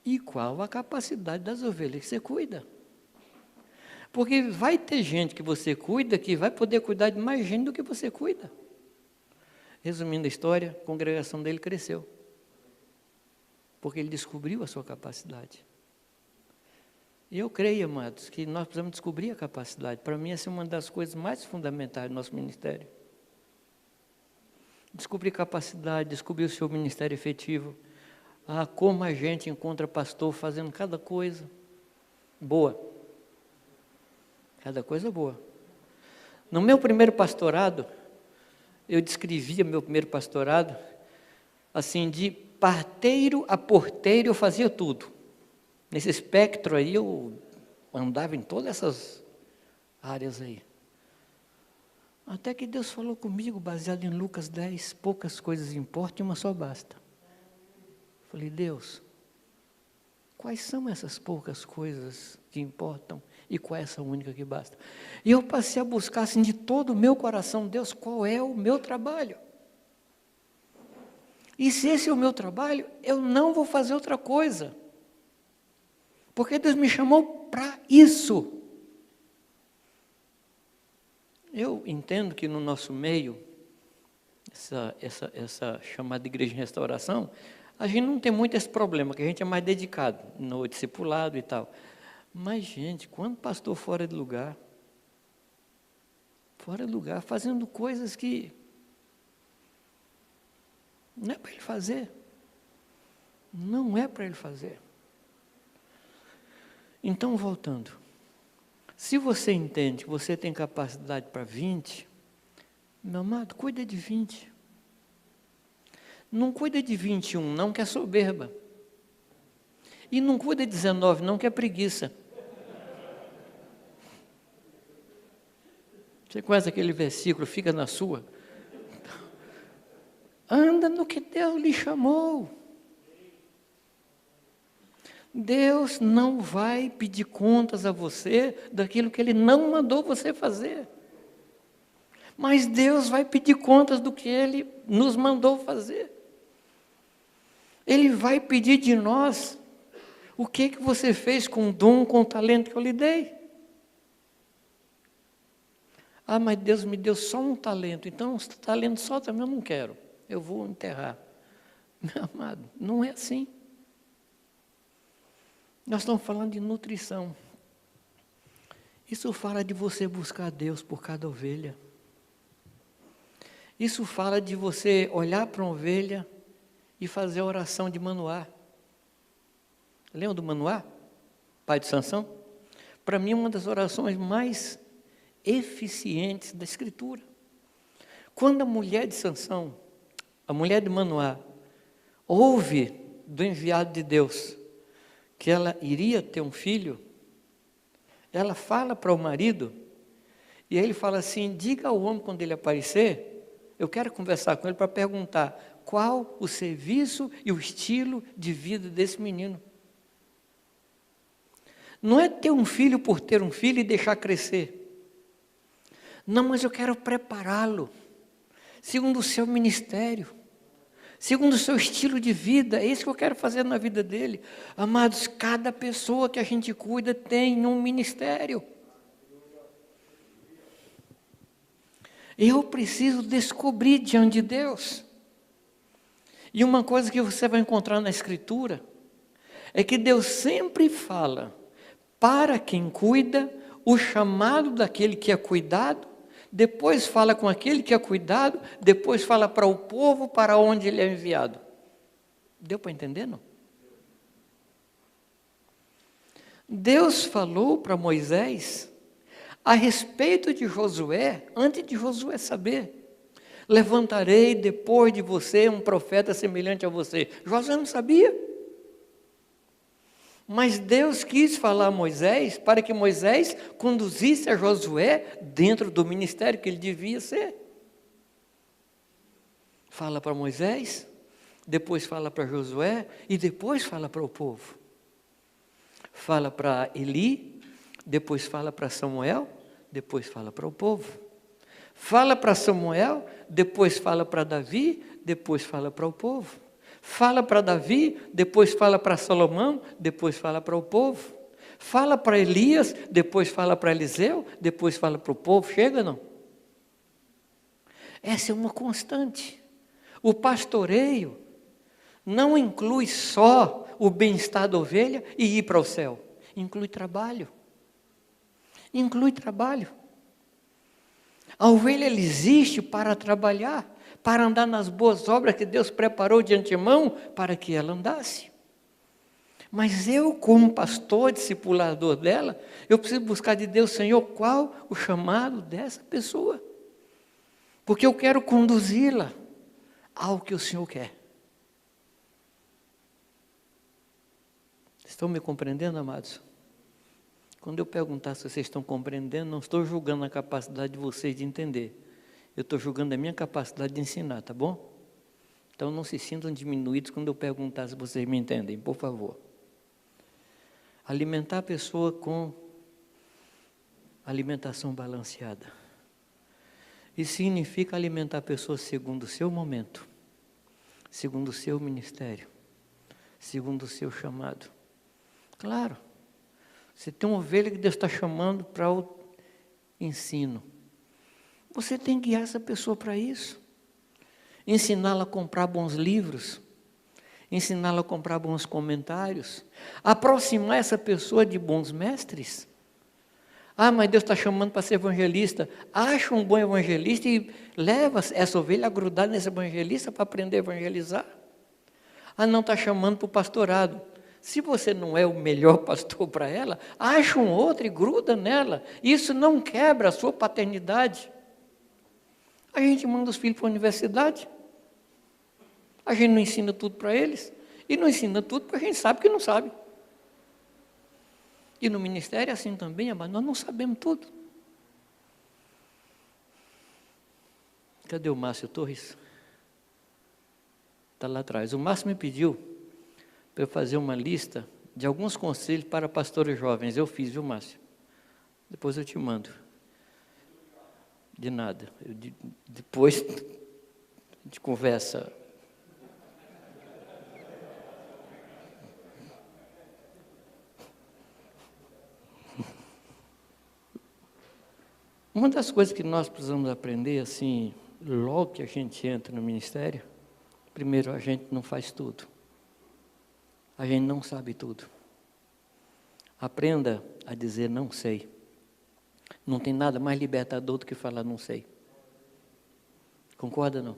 e qual a capacidade das ovelhas que você cuida. Porque vai ter gente que você cuida que vai poder cuidar de mais gente do que você cuida. Resumindo a história, a congregação dele cresceu. Porque ele descobriu a sua capacidade. E eu creio, amados, que nós precisamos descobrir a capacidade. Para mim, essa é uma das coisas mais fundamentais do nosso ministério. Descobrir capacidade, descobrir o seu ministério efetivo. Como a gente encontra pastor fazendo cada coisa boa. Cada coisa boa. No meu primeiro pastorado, eu descrevia meu primeiro pastorado, assim, de parteiro a porteiro eu fazia tudo. Nesse espectro aí eu andava em todas essas áreas aí. Até que Deus falou comigo, baseado em Lucas 10, poucas coisas importam e uma só basta. Falei, Deus, quais são essas poucas coisas que importam e qual é essa única que basta? E eu passei a buscar assim de todo o meu coração, Deus, qual é o meu trabalho? E se esse é o meu trabalho, eu não vou fazer outra coisa. Porque Deus me chamou para isso. Eu entendo que no nosso meio, essa chamada igreja de restauração, a gente não tem muito esse problema, que a gente é mais dedicado no discipulado e tal. Mas, gente, quando pastor fora de lugar, fazendo coisas que não é para ele fazer. Não é para ele fazer. Então, voltando. Se você entende que você tem capacidade para 20, meu amado, cuida de 20. Não cuida de 21, não, que é soberba. E não cuida de 19, não, que é preguiça. Você conhece aquele versículo, fica na sua? Anda no que Deus lhe chamou. Deus não vai pedir contas a você daquilo que Ele não mandou você fazer. Mas Deus vai pedir contas do que Ele nos mandou fazer. Ele vai pedir de nós o que você fez com o dom, com o talento que eu lhe dei. Mas Deus me deu só um talento, então um talento só também eu não quero. Eu vou enterrar. Meu amado, não é assim. Nós estamos falando de nutrição. Isso fala de você buscar Deus por cada ovelha. Isso fala de você olhar para uma ovelha e fazer a oração de Manoá. Lembra do Manoá? Pai de Sansão? Para mim, uma das orações mais eficientes da Escritura. Quando a mulher de Sansão, a mulher de Manoá, ouve do enviado de Deus que ela iria ter um filho, ela fala para o marido, e ele fala assim, diga ao homem quando ele aparecer, eu quero conversar com ele para perguntar qual o serviço e o estilo de vida desse menino. Não é ter um filho por ter um filho e deixar crescer. Não, mas eu quero prepará-lo, segundo o seu ministério, segundo o seu estilo de vida, é isso que eu quero fazer na vida dele. Amados, cada pessoa que a gente cuida tem um ministério. Eu preciso descobrir diante de Deus. E uma coisa que você vai encontrar na Escritura é que Deus sempre fala para quem cuida, o chamado daquele que é cuidado, depois fala com aquele que é cuidado, depois fala para o povo para onde ele é enviado. Deu para entender, não? Deus falou para Moisés a respeito de Josué, antes de Josué saber. Levantarei depois de você um profeta semelhante a você. Josué não sabia. Mas Deus quis falar a Moisés para que Moisés conduzisse a Josué dentro do ministério que ele devia ser. Fala para Moisés, depois fala para Josué e depois fala para o povo. Fala para Eli, depois fala para Samuel, depois fala para o povo. Fala para Samuel, depois fala para Davi, depois fala para o povo. Fala para Davi, depois fala para Salomão, depois fala para o povo. Fala para Elias, depois fala para Eliseu, depois fala para o povo. Chega, não? Essa é uma constante. O pastoreio não inclui só o bem-estar da ovelha e ir para o céu. Inclui trabalho. Inclui trabalho. A ovelha ela existe para trabalhar, para andar nas boas obras que Deus preparou de antemão para que ela andasse. Mas eu, como pastor, discipulador dela, eu preciso buscar de Deus, Senhor, qual o chamado dessa pessoa? Porque eu quero conduzi-la ao que o Senhor quer. Estão me compreendendo, amados? Quando eu perguntar se vocês estão compreendendo, não estou julgando a capacidade de vocês de entender. Eu estou julgando a minha capacidade de ensinar, tá bom? Então não se sintam diminuídos quando eu perguntar se vocês me entendem, por favor. Alimentar a pessoa com alimentação balanceada. Isso significa alimentar a pessoa segundo o seu momento, segundo o seu ministério, segundo o seu chamado. Claro, você tem uma ovelha que Deus está chamando para o ensino. Você tem que guiar essa pessoa para isso. Ensiná-la a comprar bons livros, ensiná-la a comprar bons comentários, aproximar essa pessoa de bons mestres. Ah, mas Deus está chamando para ser evangelista. Acha um bom evangelista e leva essa ovelha a grudar nesse evangelista para aprender a evangelizar. Ah, não está chamando para o pastorado. Se você não é o melhor pastor para ela, acha um outro e gruda nela. Isso não quebra a sua paternidade. A gente manda os filhos para a universidade. A gente não ensina tudo para eles. E não ensina tudo porque a gente sabe que não sabe. E no ministério é assim também, mas nós não sabemos tudo. Cadê o Márcio Torres? Está lá atrás. O Márcio me pediu para eu fazer uma lista de alguns conselhos para pastores jovens. Eu fiz, viu, Márcio? Depois eu te mando. De nada. Depois a gente conversa. Uma das coisas que nós precisamos aprender, assim, logo que a gente entra no ministério, primeiro, a gente não faz tudo. A gente não sabe tudo. Aprenda a dizer não sei. Não tem nada mais libertador do que falar não sei. Concorda, não?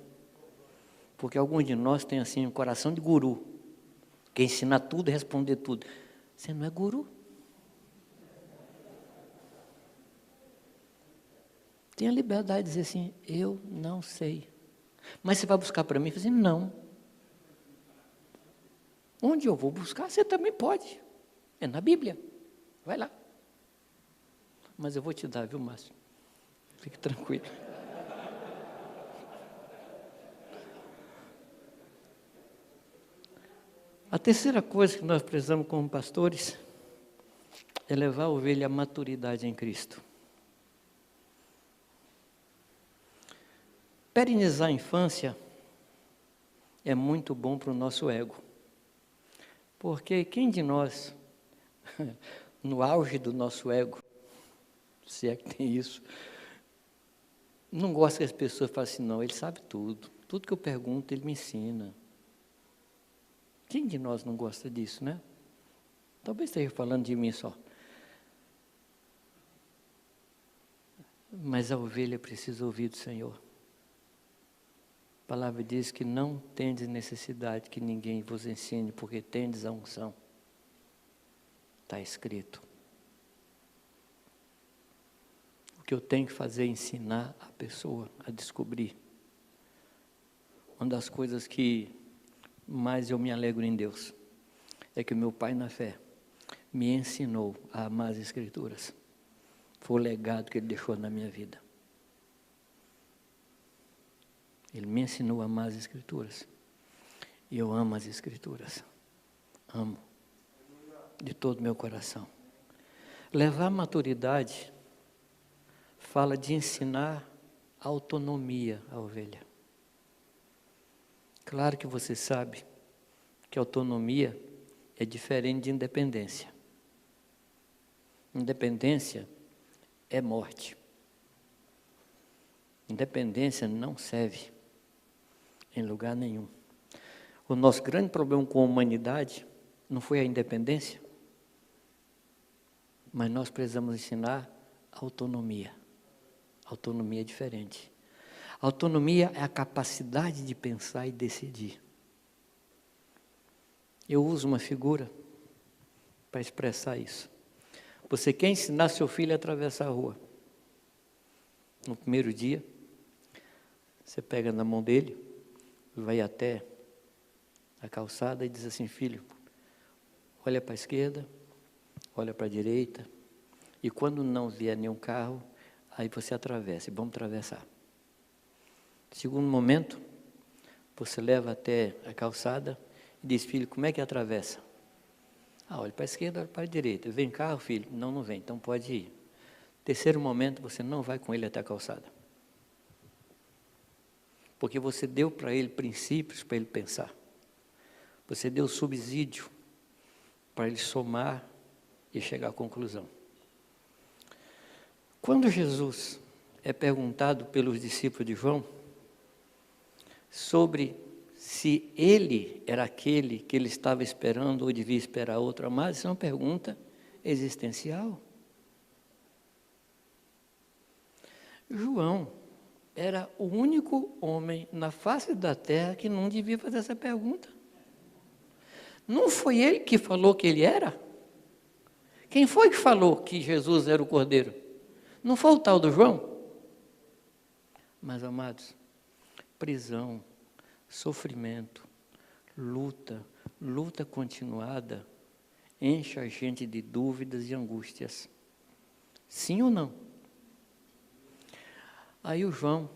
Porque alguns de nós têm assim um coração de guru. Quer ensinar tudo e responder tudo. Você não é guru. Tenha a liberdade de dizer assim, eu não sei. Mas você vai buscar para mim e dizer, não. Onde eu vou buscar, você também pode. É na Bíblia. Vai lá. Mas eu vou te dar, viu, Márcio? Fique tranquilo. A terceira coisa que nós precisamos como pastores é levar a ovelha à maturidade em Cristo. Perenizar a infância é muito bom para o nosso ego. Porque quem de nós, no auge do nosso ego, se é que tem isso, Não gosto que as pessoas falem assim, não, ele sabe tudo. Tudo que eu pergunto, ele me ensina. Quem de nós não gosta disso, né? Talvez esteja falando de mim só. Mas a ovelha precisa ouvir do Senhor. A palavra diz que não tendes necessidade que ninguém vos ensine, porque tendes a unção. Está escrito. O que eu tenho que fazer é ensinar a pessoa a descobrir. Uma das coisas que mais eu me alegro em Deus é que o meu pai na fé me ensinou a amar as Escrituras. Foi o legado que ele deixou na minha vida. Ele me ensinou a amar as Escrituras. E eu amo as Escrituras. Amo. De todo o meu coração. Levar a maturidade fala de ensinar a autonomia à ovelha. Claro que você sabe que autonomia é diferente de independência. Independência é morte. Independência não serve em lugar nenhum. O nosso grande problema com a humanidade não foi a independência, mas nós precisamos ensinar autonomia. Autonomia é diferente. Autonomia é a capacidade de pensar e decidir. Eu uso uma figura para expressar isso. Você quer ensinar seu filho a atravessar a rua. No primeiro dia, você pega na mão dele, vai até a calçada e diz assim, filho, olha para a esquerda, olha para a direita, e quando não vier nenhum carro, aí você atravessa, e vamos atravessar. Segundo momento, você leva até a calçada e diz, filho, como é que atravessa? Olha para a esquerda, olha para a direita. Vem carro, filho? Não, não vem, então pode ir. Terceiro momento, você não vai com ele até a calçada. Porque você deu para ele princípios para ele pensar. Você deu subsídio para ele somar e chegar à conclusão. Quando Jesus é perguntado pelos discípulos de João sobre se ele era aquele que ele estava esperando ou devia esperar outro amado, isso é uma pergunta existencial. João era o único homem na face da terra que não devia fazer essa pergunta. Não foi ele que falou que ele era? Quem foi que falou que Jesus era o Cordeiro? Não foi o tal do João? Mas, amados, prisão, sofrimento, luta continuada, enche a gente de dúvidas e angústias. Sim ou não? Aí o João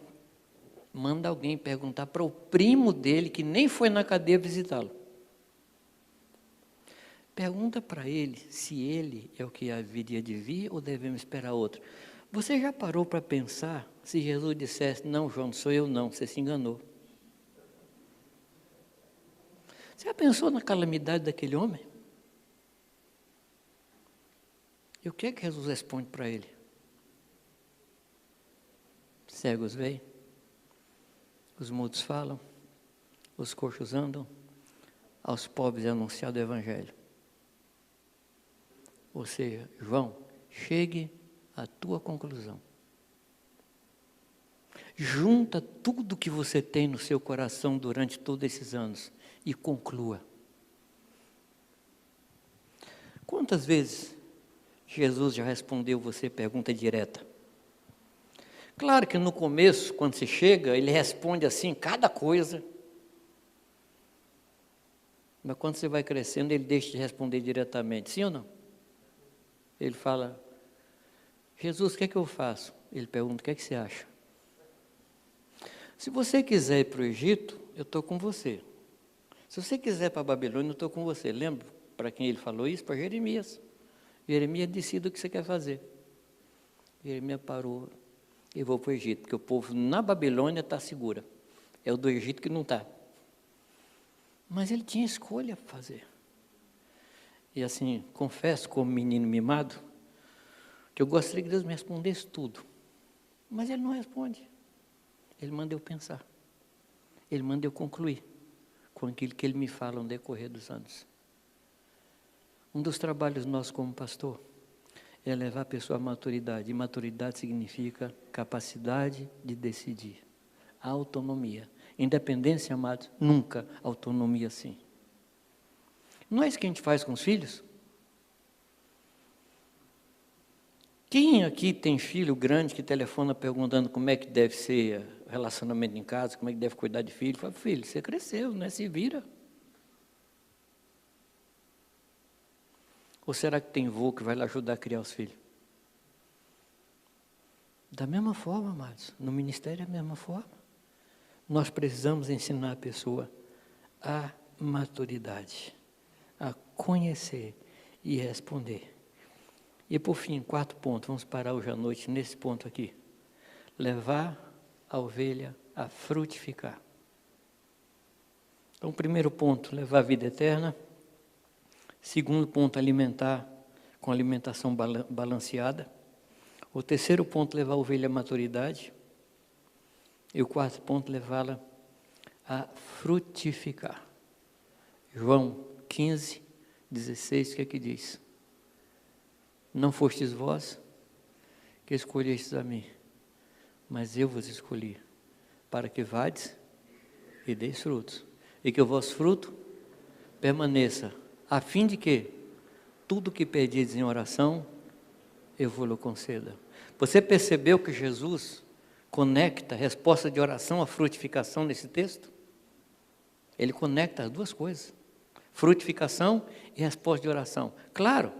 manda alguém perguntar para o primo dele, que nem foi na cadeia visitá-lo. Pergunta para ele se ele é o que haveria de vir ou devemos esperar outro. Você já parou para pensar se Jesus dissesse, não, João, não sou eu não, você se enganou. Você já pensou na calamidade daquele homem? E o que é que Jesus responde para ele? Cegos veem, os mudos falam, os coxos andam, aos pobres é anunciado o Evangelho. Ou seja, João, chegue à tua conclusão. Junta tudo que você tem no seu coração durante todos esses anos e conclua. Quantas vezes Jesus já respondeu você pergunta direta? Claro que no começo, quando você chega, ele responde assim, cada coisa. Mas quando você vai crescendo, ele deixa de responder diretamente, sim ou não? Ele fala, Jesus, o que é que eu faço? Ele pergunta, o que é que você acha? Se você quiser ir para o Egito, eu estou com você. Se você quiser ir para a Babilônia, eu estou com você. Lembra para quem ele falou isso? Para Jeremias. Jeremias, decida o que você quer fazer. Jeremias parou, eu vou para o Egito, porque o povo na Babilônia está segura. É o do Egito que não está. Mas ele tinha escolha para fazer. E assim, confesso como menino mimado, que eu gostaria que Deus me respondesse tudo. Mas ele não responde. Ele manda eu pensar. Ele manda eu concluir com aquilo que Ele me fala no decorrer dos anos. Um dos trabalhos nossos como pastor é levar a pessoa à maturidade. E maturidade significa capacidade de decidir. A autonomia. Independência, amados, nunca autonomia sim. Não é isso que a gente faz com os filhos? Quem aqui tem filho grande que telefona perguntando como é que deve ser o relacionamento em casa, como é que deve cuidar de filho? Fala, filho, você cresceu, né? Se vira. Ou será que tem vô que vai lá ajudar a criar os filhos? Da mesma forma, amados, no ministério é a mesma forma. Nós precisamos ensinar a pessoa a maturidade, a conhecer e responder. E por fim, 4 pontos, vamos parar hoje à noite nesse ponto aqui. Levar a ovelha a frutificar. Então, primeiro ponto, levar a vida eterna. Segundo ponto, alimentar com alimentação balanceada. O terceiro ponto, levar a ovelha à maturidade. E o 4º ponto, levá-la a frutificar. João 15, 16, o que é que diz? Não fostes vós que escolhestes a mim, mas eu vos escolhi, para que vades e deis frutos, e que o vosso fruto permaneça, a fim de que tudo que pedides em oração, eu vos conceda. Você percebeu que Jesus conecta a resposta de oração à frutificação nesse texto? Ele conecta as duas coisas, frutificação e resposta de oração. Claro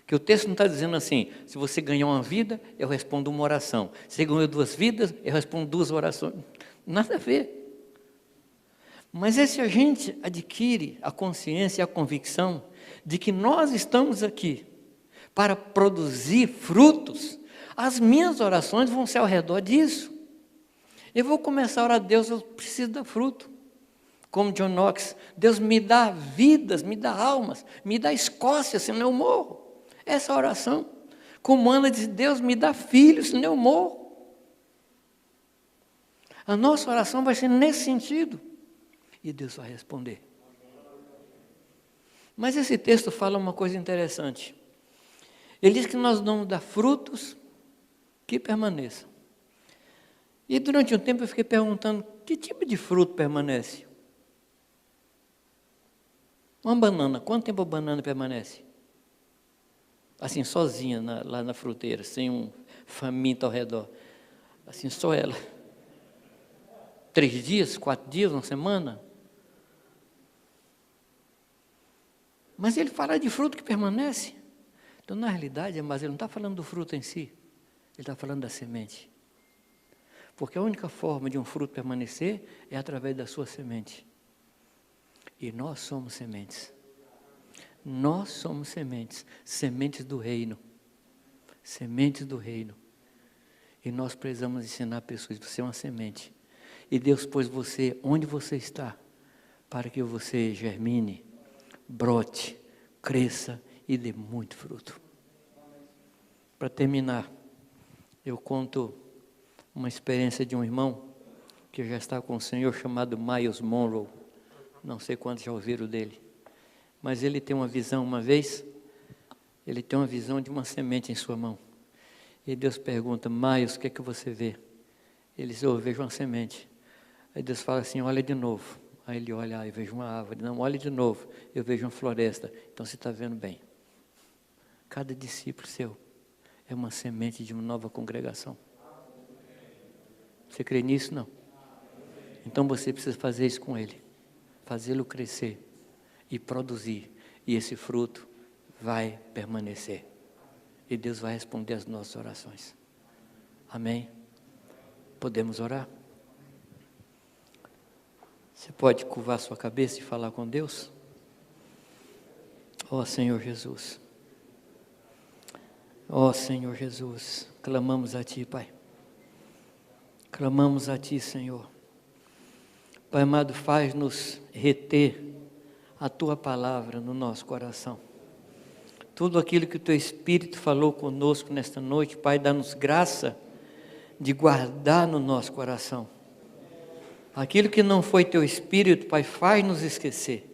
que o texto não está dizendo assim, se você ganhou uma vida, eu respondo uma oração. Se você ganhou 2 vidas, eu respondo 2 orações. Nada a ver. Mas se a gente adquire a consciência e a convicção de que nós estamos aqui para produzir frutos, as minhas orações vão ser ao redor disso. Eu vou começar a orar a Deus, eu preciso dar fruto. Como John Knox, Deus me dá vidas, me dá almas, me dá Escócia, senão eu morro. Essa oração, como Ana diz, Deus me dá filhos, senão eu morro. A nossa oração vai ser nesse sentido. E Deus vai responder. Mas esse texto fala uma coisa interessante. Ele diz que nós vamos dar frutos que permaneçam. E durante um tempo eu fiquei perguntando, que tipo de fruto permanece? Uma banana, quanto tempo a banana permanece? Assim, sozinha, lá na fruteira, sem um faminto ao redor. Assim, só ela. 3 dias, 4 dias, uma semana? Mas ele fala de fruto que permanece. Então, na realidade, mas ele não está falando do fruto em si. Ele está falando da semente. Porque a única forma de um fruto permanecer é através da sua semente. E nós somos sementes. Nós somos sementes. Sementes do reino. Sementes do reino. E nós precisamos ensinar pessoas. Você é uma semente. E Deus pôs você onde você está. Para que você germine, brote, cresça e dê muito fruto. Para terminar, eu conto uma experiência de um irmão que já está com o Senhor, chamado Myles Monroe. Não sei quantos já ouviram dele. Mas ele tem uma visão, uma vez, ele tem uma visão de uma semente em sua mão. E Deus pergunta, Myles, o que é que você vê? Ele diz, eu vejo uma semente. Aí Deus fala assim, olha de novo. Aí ele olha, eu vejo uma árvore. Não, olha de novo, eu vejo uma floresta. Então você está vendo bem. Cada discípulo seu é uma semente de uma nova congregação. Você crê nisso? Não. Então você precisa fazer isso com ele. Fazê-lo crescer e produzir. E esse fruto vai permanecer. E Deus vai responder às nossas orações. Amém? Podemos orar? Você pode curvar sua cabeça e falar com Deus? Ó Senhor Jesus. Ó Senhor Jesus. Clamamos a Ti, Pai. Clamamos a Ti, Senhor. Pai amado, faz-nos reter a Tua palavra no nosso coração. Tudo aquilo que o Teu Espírito falou conosco nesta noite, Pai, dá-nos graça de guardar no nosso coração. Aquilo que não foi teu Espírito, Pai, faz nos esquecer.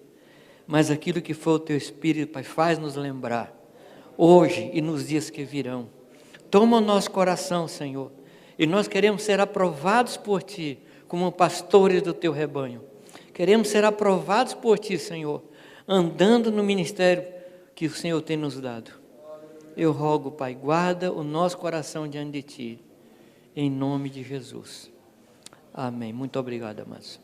Mas aquilo que foi o teu Espírito, Pai, faz nos lembrar. Hoje e nos dias que virão. Toma o nosso coração, Senhor. E nós queremos ser aprovados por Ti, como pastores do Teu rebanho. Queremos ser aprovados por Ti, Senhor, andando no ministério que o Senhor tem nos dado. Eu rogo, Pai, guarda o nosso coração diante de Ti, em nome de Jesus. Amém. Muito obrigado, amados.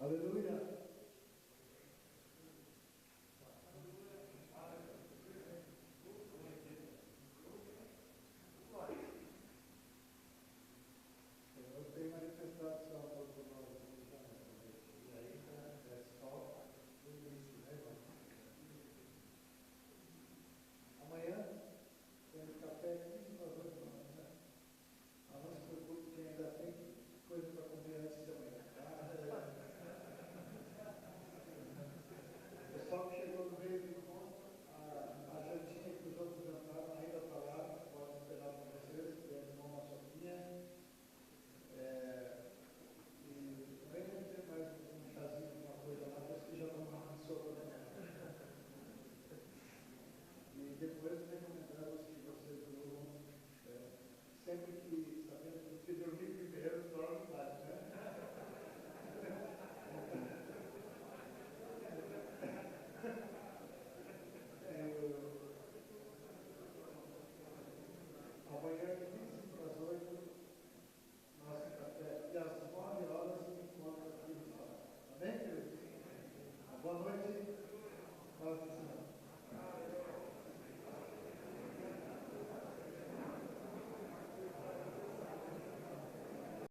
Aleluia. Senhor tem manifestado seu amor por nós aqui já nessa noite. E ainda é só o início, né, irmão? Amanhã temos café 15 para as 8 horas, né? Mas não se preocupe que ainda tem coisa para comer antes de amanhã. O pessoal que chegou no meio do encontro, a jantinha que os outros jantaram ainda está lá, pode esperar para vocês, temos uma sopinha. E também deve ter mais um chazinho, alguma coisa lá, mas que já estão tomando sopa, né? E depois recomendamos que vocês durmam, sempre que, sabendo que se dormir primeiro, dorme mais, né? Amanhã, 15 para as 8, nosso café. E às 9 horas, o encontro aqui no salão. Amém, queridos? Boa noite.